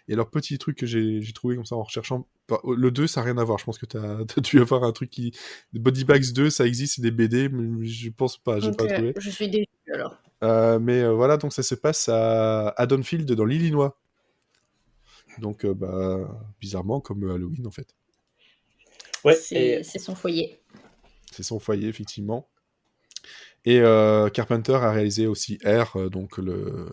Et alors, petit truc que j'ai trouvé comme ça en recherchant, le 2, ça n'a rien à voir. Je pense que t'as dû avoir un truc qui... Body Bags 2, ça existe, c'est des BD, mais je pense pas, j'ai pas trouvé. Je suis déçu alors. Mais voilà, donc ça se passe à Haddonfield, dans l'Illinois. Donc, bizarrement, comme Halloween, en fait. Ouais, c'est son foyer. C'est son foyer, effectivement. Et Carpenter a réalisé aussi Air, donc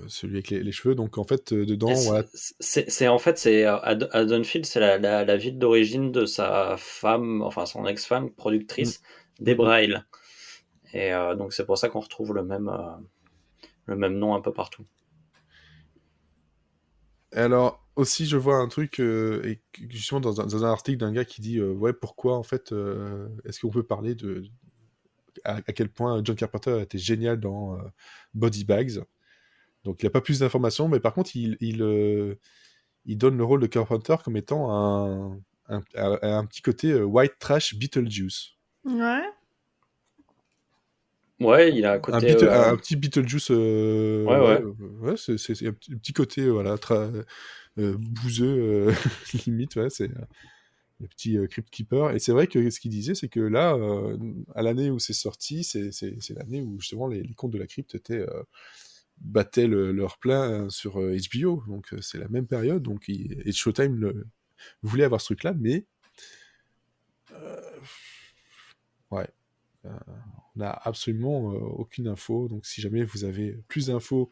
celui avec les cheveux. Donc en fait, dedans, voilà. C'est Haddonfield, c'est la ville d'origine de sa femme, enfin son ex-femme productrice, Debra Hill. Et donc c'est pour ça qu'on retrouve le même nom un peu partout. Alors aussi, je vois un truc, et justement dans un article d'un gars qui dit ouais, pourquoi en fait, est-ce qu'on peut parler de à quel point John Carpenter était génial dans Body Bags. Donc il n'a pas plus d'informations, mais par contre il donne le rôle de Carpenter comme étant un petit côté white trash Beetlejuice. Ouais. Ouais, il a un côté... un petit Beetlejuice... ouais, c'est un petit côté voilà, bouseux, limite, ouais, c'est... le petit Crypt Keeper. Et c'est vrai que ce qu'il disait, c'est que là, à l'année où c'est sorti, c'est l'année où justement les contes de la crypte battaient leur plein sur HBO. Donc c'est la même période. Donc et Showtime voulait avoir ce truc-là, mais ouais. On n'a absolument aucune info. Donc si jamais vous avez plus d'infos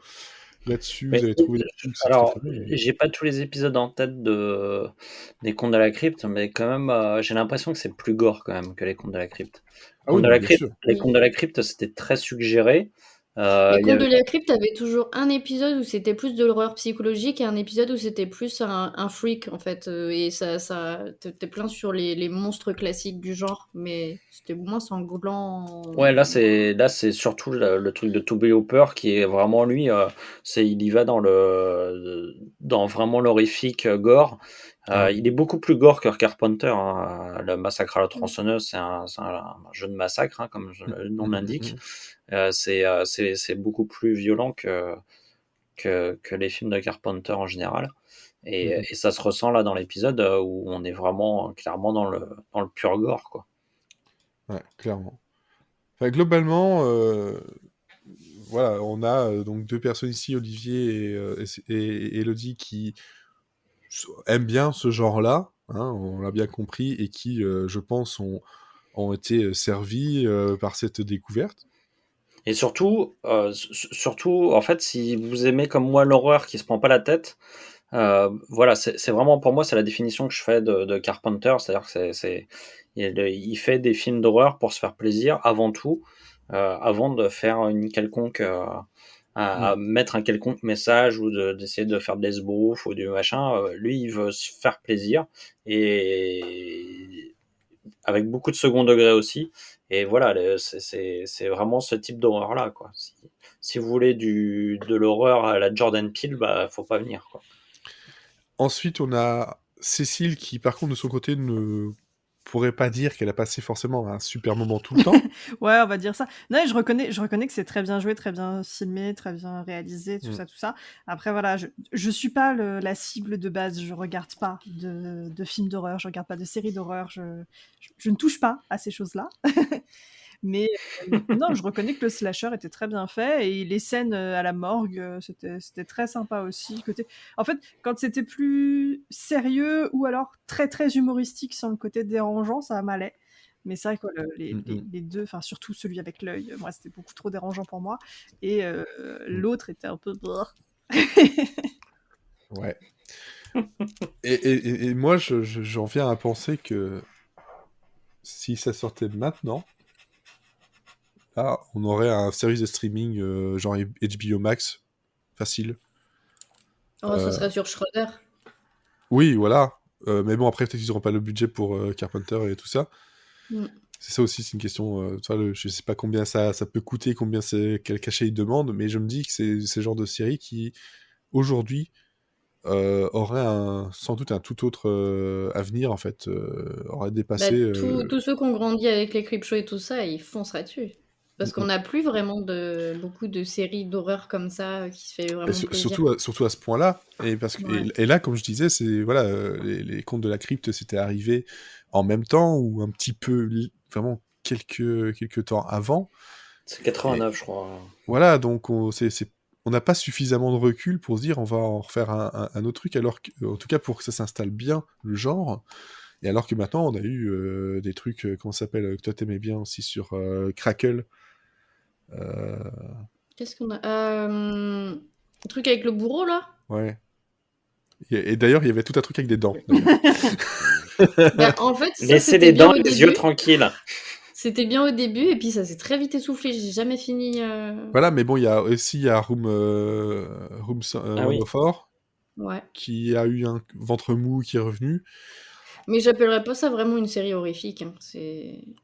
là-dessus, vous avez trouvé des trucs. Alors, j'ai pas tous les épisodes en tête des Contes de la Crypte, mais quand même, j'ai l'impression que c'est plus gore quand même que les Contes de la Crypte. Les Contes de la Crypte, c'était très suggéré. Les Contes de la Crypte avait toujours un épisode où c'était plus de l'horreur psychologique et un épisode où c'était plus un freak en fait, et ça t'es plein sur les monstres classiques du genre, mais c'était moins sanglant. Ouais, là c'est surtout le truc de Tobe Hooper qui est vraiment lui, il y va dans vraiment l'horrifique gore. Il est beaucoup plus gore que Carpenter, hein. Le Massacre à la tronçonneuse, c'est un jeu de massacre, hein, comme le nom l'indique. C'est beaucoup plus violent que les films de Carpenter en général. Et ça se ressent là dans l'épisode où on est vraiment clairement dans le pur gore, quoi. Ouais, clairement. Enfin, globalement, voilà, on a donc deux personnes ici, Olivier et Elodie, qui aiment bien ce genre-là, hein, on l'a bien compris, et qui, je pense, ont été servis par cette découverte. Et surtout, en fait, si vous aimez comme moi l'horreur qui se prend pas la tête, voilà, c'est vraiment, pour moi, c'est la définition que je fais de Carpenter, c'est-à-dire que il fait des films d'horreur pour se faire plaisir avant tout. avant de faire une quelconque à mettre un quelconque message ou d'essayer de faire de l'esbrouf ou du machin. Lui, il veut se faire plaisir et avec beaucoup de second degré aussi. Et voilà, c'est vraiment ce type d'horreur là, quoi. Si vous voulez de l'horreur à la Jordan Peele, bah faut pas venir, quoi. Ensuite, on a Cécile qui, par contre, de son côté, ne pourrait pas dire qu'elle a passé forcément un super moment tout le temps. Ouais, on va dire ça. Non, et je reconnais que c'est très bien joué, très bien filmé, très bien réalisé, tout ça, tout ça. Après, voilà, je suis pas la cible de base. Je regarde pas de films d'horreur, je regarde pas de séries d'horreur. Je ne touche pas à ces choses-là. Mais non, je reconnais que le slasher était très bien fait et les scènes à la morgue, c'était très sympa aussi. En fait, quand c'était plus sérieux ou alors très très humoristique sans le côté dérangeant, ça m'allait. Mais c'est vrai que les deux, enfin surtout celui avec l'œil, moi c'était beaucoup trop dérangeant pour moi. Et l'autre était un peu... Ouais. Et moi, j'en viens à penser que si ça sortait maintenant, là, on aurait un service de streaming genre HBO Max, facile. Oh, ce serait sur Shredder. Oui, voilà. Mais bon, après, peut-être qu'ils n'auront pas le budget pour Carpenter et tout ça. C'est ça aussi, c'est une question. Je sais pas combien ça peut coûter, quel cachet ils demandent, mais je me dis que c'est ce genre de série qui, aujourd'hui, aurait sans doute un tout autre avenir, en fait. Aurait dépassé. Tous ceux qui ont grandi avec les Creepshow et tout ça, ils fonceraient dessus. Parce qu'on n'a plus vraiment beaucoup de séries d'horreur comme ça qui se fait vraiment plaisir. Surtout à ce point-là. Et là, comme je disais, c'est voilà, les Contes de la Crypte, c'était arrivé en même temps ou un petit peu, vraiment quelques temps avant. C'est 89, je crois. Voilà, donc on n'a pas suffisamment de recul pour se dire on va en refaire un autre truc, alors en tout cas pour que ça s'installe bien, le genre. Et alors que maintenant, on a eu des trucs, comment ça s'appelle, que toi t'aimais bien aussi sur Crackle. Qu'est-ce qu'on a un truc avec le bourreau, là? Ouais. Et d'ailleurs, il y avait tout un truc avec des dents. En fait, laissez les dents et les yeux tranquilles. C'était bien au début, et puis ça s'est très vite essoufflé. J'ai jamais fini. Voilà, mais bon, il y a aussi Room 104, ouais. qui a eu un ventre mou qui est revenu. Mais j'appellerais pas ça vraiment une série horrifique. Hein.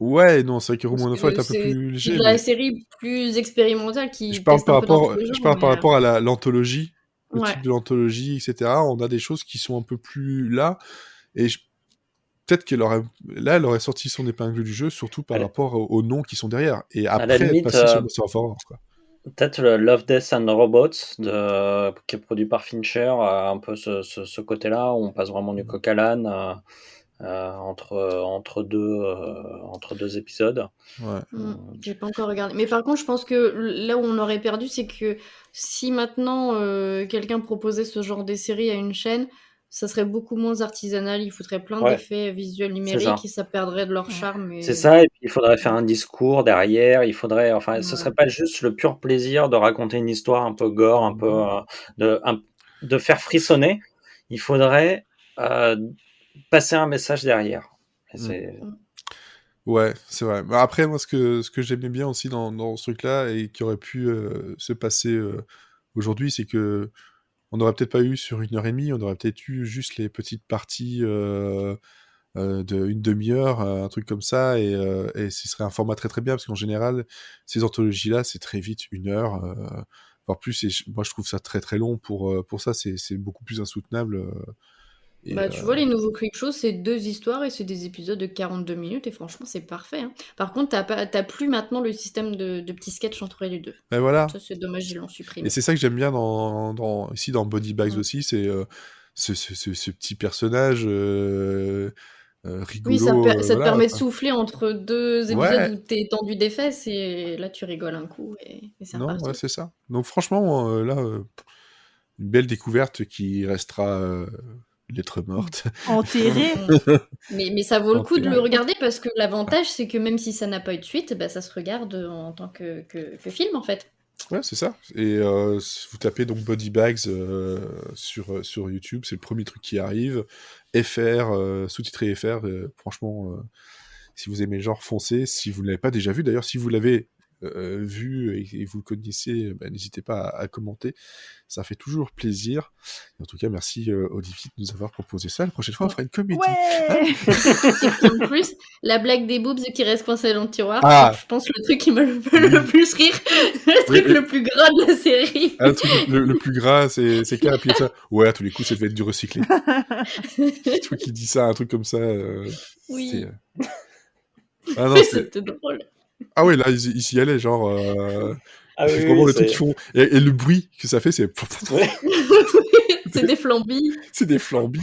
Ouais, non, c'est vrai que Room 104 est un peu plus léger. C'est la série plus expérimentale qui je parle teste un peu dans tous les genres. Je parle par rapport à l'anthologie, le ouais. type de l'anthologie, etc. On a des choses qui sont un peu plus là, et peut-être qu'elle aurait, là, elle aurait sorti son épingle du jeu, surtout par rapport aux noms qui sont derrière. Et après, limite, passer sur Monster of Horror, quoi. Peut-être le Love, Death and Robots, qui est produit par Fincher, a un peu ce côté-là, où on passe vraiment du coq à l'âne entre deux épisodes. Ouais. J'ai pas encore regardé. Mais par contre, je pense que là où on aurait perdu, c'est que si maintenant quelqu'un proposait ce genre de série à une chaîne, ça serait beaucoup moins artisanal, il faudrait plein d'effets visuels numériques et ça perdrait de leur charme. Et... C'est ça, et puis il faudrait faire un discours derrière, ce serait pas juste le pur plaisir de raconter une histoire un peu gore, un peu de faire frissonner, il faudrait passer un message derrière. Ouais, c'est vrai. Après, moi, ce que j'aimais bien aussi dans ce truc-là, et qui aurait pu se passer aujourd'hui, c'est que on n'aurait peut-être pas eu sur 1h30, on aurait peut-être eu juste les petites parties d'une demi-heure, un truc comme ça, et ce serait un format très très bien, parce qu'en général, ces anthologies-là, c'est très vite 1 heure, voire plus, et moi je trouve ça très très long pour ça, c'est beaucoup plus insoutenable. Tu vois, les nouveaux Creepshow, c'est 2 histoires et c'est des épisodes de 42 minutes, et franchement, c'est parfait. Hein. Par contre, t'as plus maintenant le système de petits sketchs entre les deux. Ben voilà. Ça, c'est dommage, ils l'ont supprimé. Et c'est ça que j'aime bien ici dans Body Bags aussi, c'est ce petit personnage rigolo. Oui, ça te permet de souffler entre 2 épisodes où t'es tendu des fesses, et là, tu rigoles un coup, et c'est reparti. Non, ouais, c'est ça. Donc franchement, là, une belle découverte qui restera lettre morte. Enterrée. Mais ça vaut le coup de le regarder, parce que l'avantage, c'est que même si ça n'a pas eu de suite, ça se regarde en tant que film, en fait. Ouais, c'est ça. Et vous tapez donc Body Bags sur YouTube, c'est le premier truc qui arrive. FR, sous-titré FR, franchement, si vous aimez le genre, foncez. Si vous ne l'avez pas déjà vu, d'ailleurs, si vous l'avez vu et vous le connaissez, n'hésitez pas à commenter. Ça fait toujours plaisir. Et en tout cas, merci Olivier de nous avoir proposé ça. La prochaine fois, on fera une comédie. Ouais. En plus, la blague des boobs qui reste coincée dans le tiroir, je pense le truc qui m'a le plus rire, le truc le plus gras de la série. Le truc le plus gras, c'est clair. Et puis ça, ouais, à tous les coups, ça devait être du recyclé. Le truc qui dit ça, un truc comme ça. Oui. Ah non, c'était drôle. Ah ouais, là, ils s'y allaient, genre... oui, vraiment, le truc qu'ils font... Et le bruit que ça fait, c'est... C'est des flambis. C'est des flambis,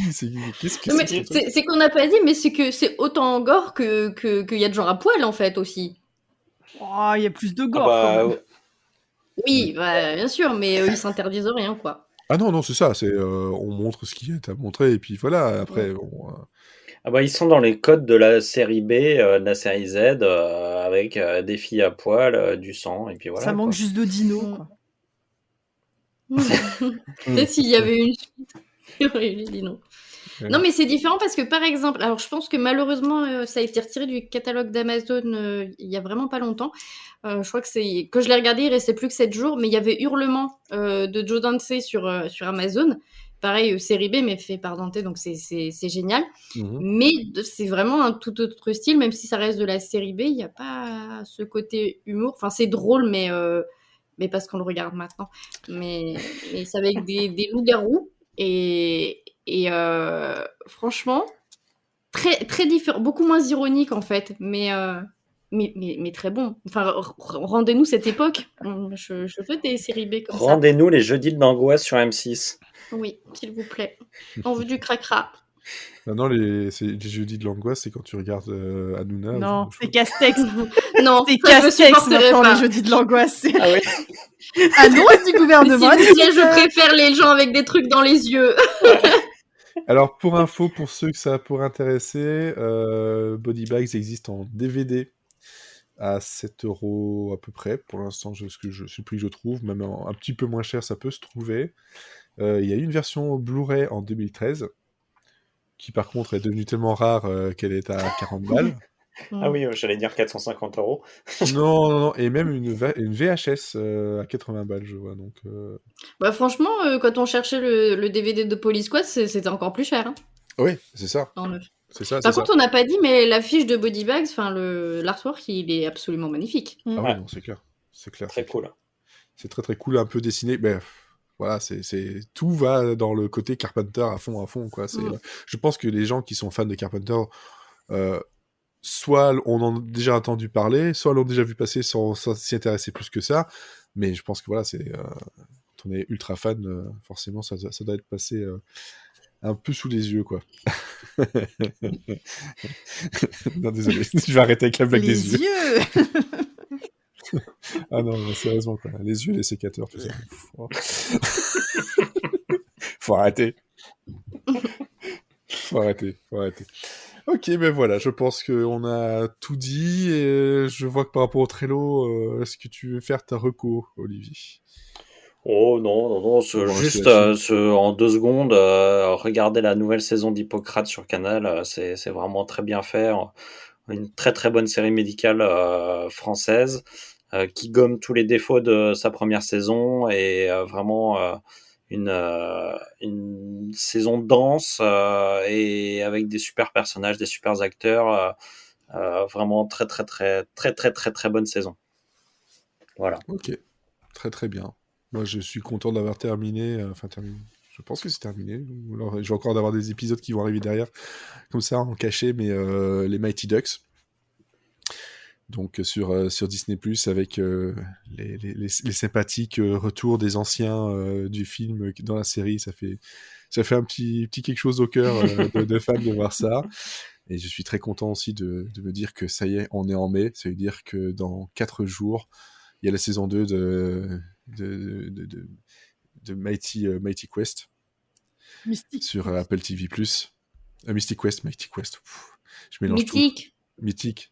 qu'est-ce que c'est? C'est qu'on n'a pas dit, mais c'est que c'est autant en gore qu'il y a de gens à poil, en fait, aussi. Oh, il y a plus de gore, quand même. Oui, bien sûr, mais ils s'interdisent rien, quoi. Ah non, c'est ça, on montre ce qui est à montrer, et puis voilà, après... ils sont dans les codes de la série B, de la série Z, avec des filles à poil, du sang, et puis voilà. Ça manque juste de dinos, quoi. Peut-être s'il y avait une suite, il y aurait eu les dinos. Non, mais c'est différent parce que, par exemple, alors je pense que malheureusement, ça a été retiré du catalogue d'Amazon il y a vraiment pas longtemps. Je crois que quand je l'ai regardé, il restait plus que 7 jours, mais il y avait Hurlement de Joe Dante sur Amazon. Pareil, série B, mais fait par Dante, donc c'est génial. Mais c'est vraiment un tout autre style, même si ça reste de la série B, il n'y a pas ce côté humour. Enfin, c'est drôle, mais parce qu'on le regarde maintenant. Mais c'est avec des loups-garous. Et franchement, très, très différent, beaucoup moins ironique en fait, mais très bon. Enfin, rendez-nous cette époque. Je veux des séries B comme ça. Rendez-nous les jeudis de l'angoisse sur M6. Oui, s'il vous plaît. On veut du cracra. Non, les jeudis de l'angoisse, c'est quand tu regardes Hanouna. Non, c'est Castex. Non, c'est Castex maintenant, les jeudis de l'angoisse. Ah oui. Annonce du gouvernement. Je préfère les gens avec des trucs dans les yeux. Alors, pour info, pour ceux que ça pourrait intéresser, Body Bags existe en DVD à 7 € à peu près. Pour l'instant, c'est le prix que je trouve. Même un petit peu moins cher, ça peut se trouver. Il y a eu une version Blu-ray en 2013, qui par contre est devenue tellement rare qu'elle est à 40 balles. Ah oui, j'allais dire 450 €. Non, et même une VHS à 80 balles, je vois. Donc, franchement, quand on cherchait le DVD de Police Squad, c'était encore plus cher. Hein. Oui, c'est ça. Par contre, on n'a pas dit, mais l'affiche de Body Bags, l'artwork, il est absolument magnifique. Ah ouais, non, c'est clair. C'est clair. Très cool. C'est très très cool, un peu dessiné. Mais voilà, tout va dans le côté Carpenter à fond, quoi. Je pense que les gens qui sont fans de Carpenter, soit on en a déjà entendu parler, soit l'ont déjà vu passer sans s'y intéresser plus que ça. Mais je pense que voilà, quand on est ultra fan, forcément, ça doit être passé un peu sous les yeux, quoi. Non, désolé, je vais arrêter avec la blague des yeux. Ah non, sérieusement, quoi. Les yeux, les sécateurs, tout ça. Faut arrêter. Faut arrêter. Ok, ben voilà, je pense qu'on a tout dit, et je vois que par rapport au Trello, est-ce que tu veux faire ta reco, Olivier? Oh non, juste en 2 secondes, regardez la nouvelle saison d'Hippocrate sur Canal, c'est vraiment très bien fait, une très très bonne série médicale française, qui gomme tous les défauts de sa première saison, et vraiment une saison dense, et avec des super personnages, des super acteurs, vraiment très très très très très très très bonne saison. Voilà. Ok, très très bien. Moi, je suis content d'avoir terminé. Je pense que c'est terminé. Alors, je vais encore avoir des épisodes qui vont arriver derrière, comme ça, en cachet, mais les Mighty Ducks. Donc, sur Disney+, avec les sympathiques retours des anciens du film dans la série. Ça fait un petit quelque chose au cœur de fans de voir ça. Et je suis très content aussi de me dire que ça y est, on est en mai. Ça veut dire que dans 4 jours, il y a la saison 2 de Mighty Quest sur Apple TV+. Mystic Quest. Je mélange tout. Mythique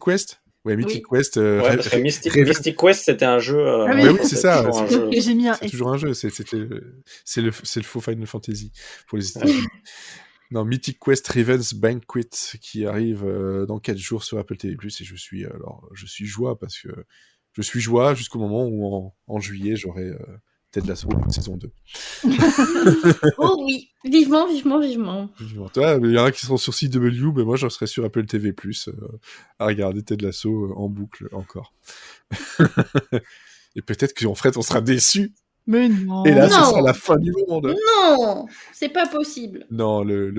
Quest. Ouais, Mythic Quest. Parce que Mystic Quest, c'était un jeu. Oui, c'est ça. J'ai mis c'est toujours un jeu. C'est le faux Final Fantasy pour les États-Unis. Non, Mythic Quest Revenge Banquet qui arrive dans 4 jours sur Apple TV+, et je suis joie parce que je suis joie jusqu'au moment où en juillet j'aurai Ted Lasso saison 2. Oh oui, vivement. Toi, il y en a qui seront sur CW, mais moi je serai sur Apple TV+, à regarder Ted Lasso en boucle encore. Et peut-être qu'en fait on sera déçus. Mais non. Et là, Non. ce sera la fin du monde. Non, c'est pas possible. Non, le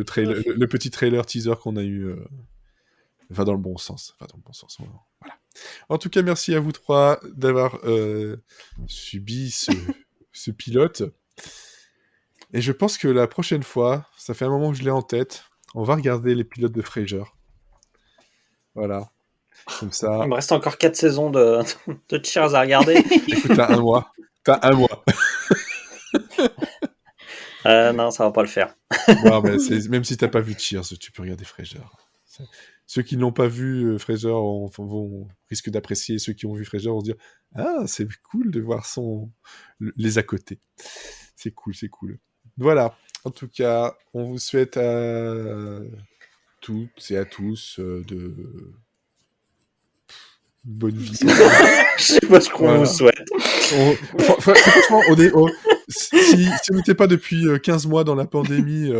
petit trailer teaser qu'on a eu va dans le bon sens. Voilà. En tout cas, merci à vous trois d'avoir subi ce pilote. Et je pense que la prochaine fois, ça fait un moment que je l'ai en tête, on va regarder les pilotes de Frasier. Voilà. Comme ça. Il me reste encore 4 saisons de Cheers à regarder. Écoute, t'as un mois. Non, ça va pas le faire. Ouais, mais même si t'as pas vu Cheers, tu peux regarder Frasier. Ceux qui n'ont pas vu Frasier risquent d'apprécier. Ceux qui ont vu Frasier vont se dire « Ah, c'est cool de voir les à côté. » C'est cool. Voilà. En tout cas, on vous souhaite à toutes et à tous de bonne vie. Je sais pas ce qu'on vous souhaite. Franchement, si on n'était pas depuis 15 mois dans la pandémie,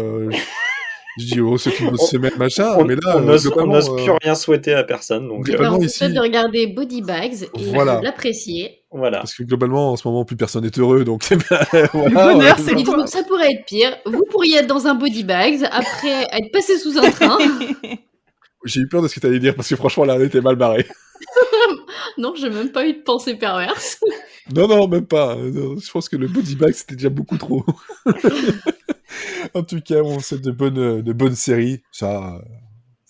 je dis c'est une bonne semaine, machin, mais là, on n'ose plus rien souhaiter à personne. Donc, on vous souhaite de regarder Body Bags et de l'apprécier. Voilà. Parce que globalement, en ce moment, plus personne n'est heureux, donc voilà. Le bonheur, c'est quoi ? Donc ça pourrait être pire. Vous pourriez être dans un Body Bags, après être passé sous un train. J'ai eu peur de ce que tu allais dire, parce que franchement, là, on était mal barré. Non, j'ai même pas eu de pensée perverse. Non, même pas. Non, je pense que le body bag, c'était déjà beaucoup trop. En tout cas, on souhaite de bonnes séries. Ça,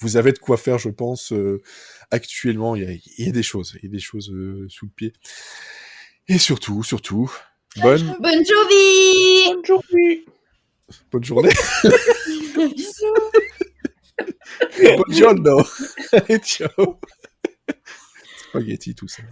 vous avez de quoi faire, je pense. Actuellement, il y a des choses. Il y a des choses sous le pied. Et surtout, bonne journée. Bonne journée. Bisous. Buongiorno. Ciao. Spaghetti, tout ça.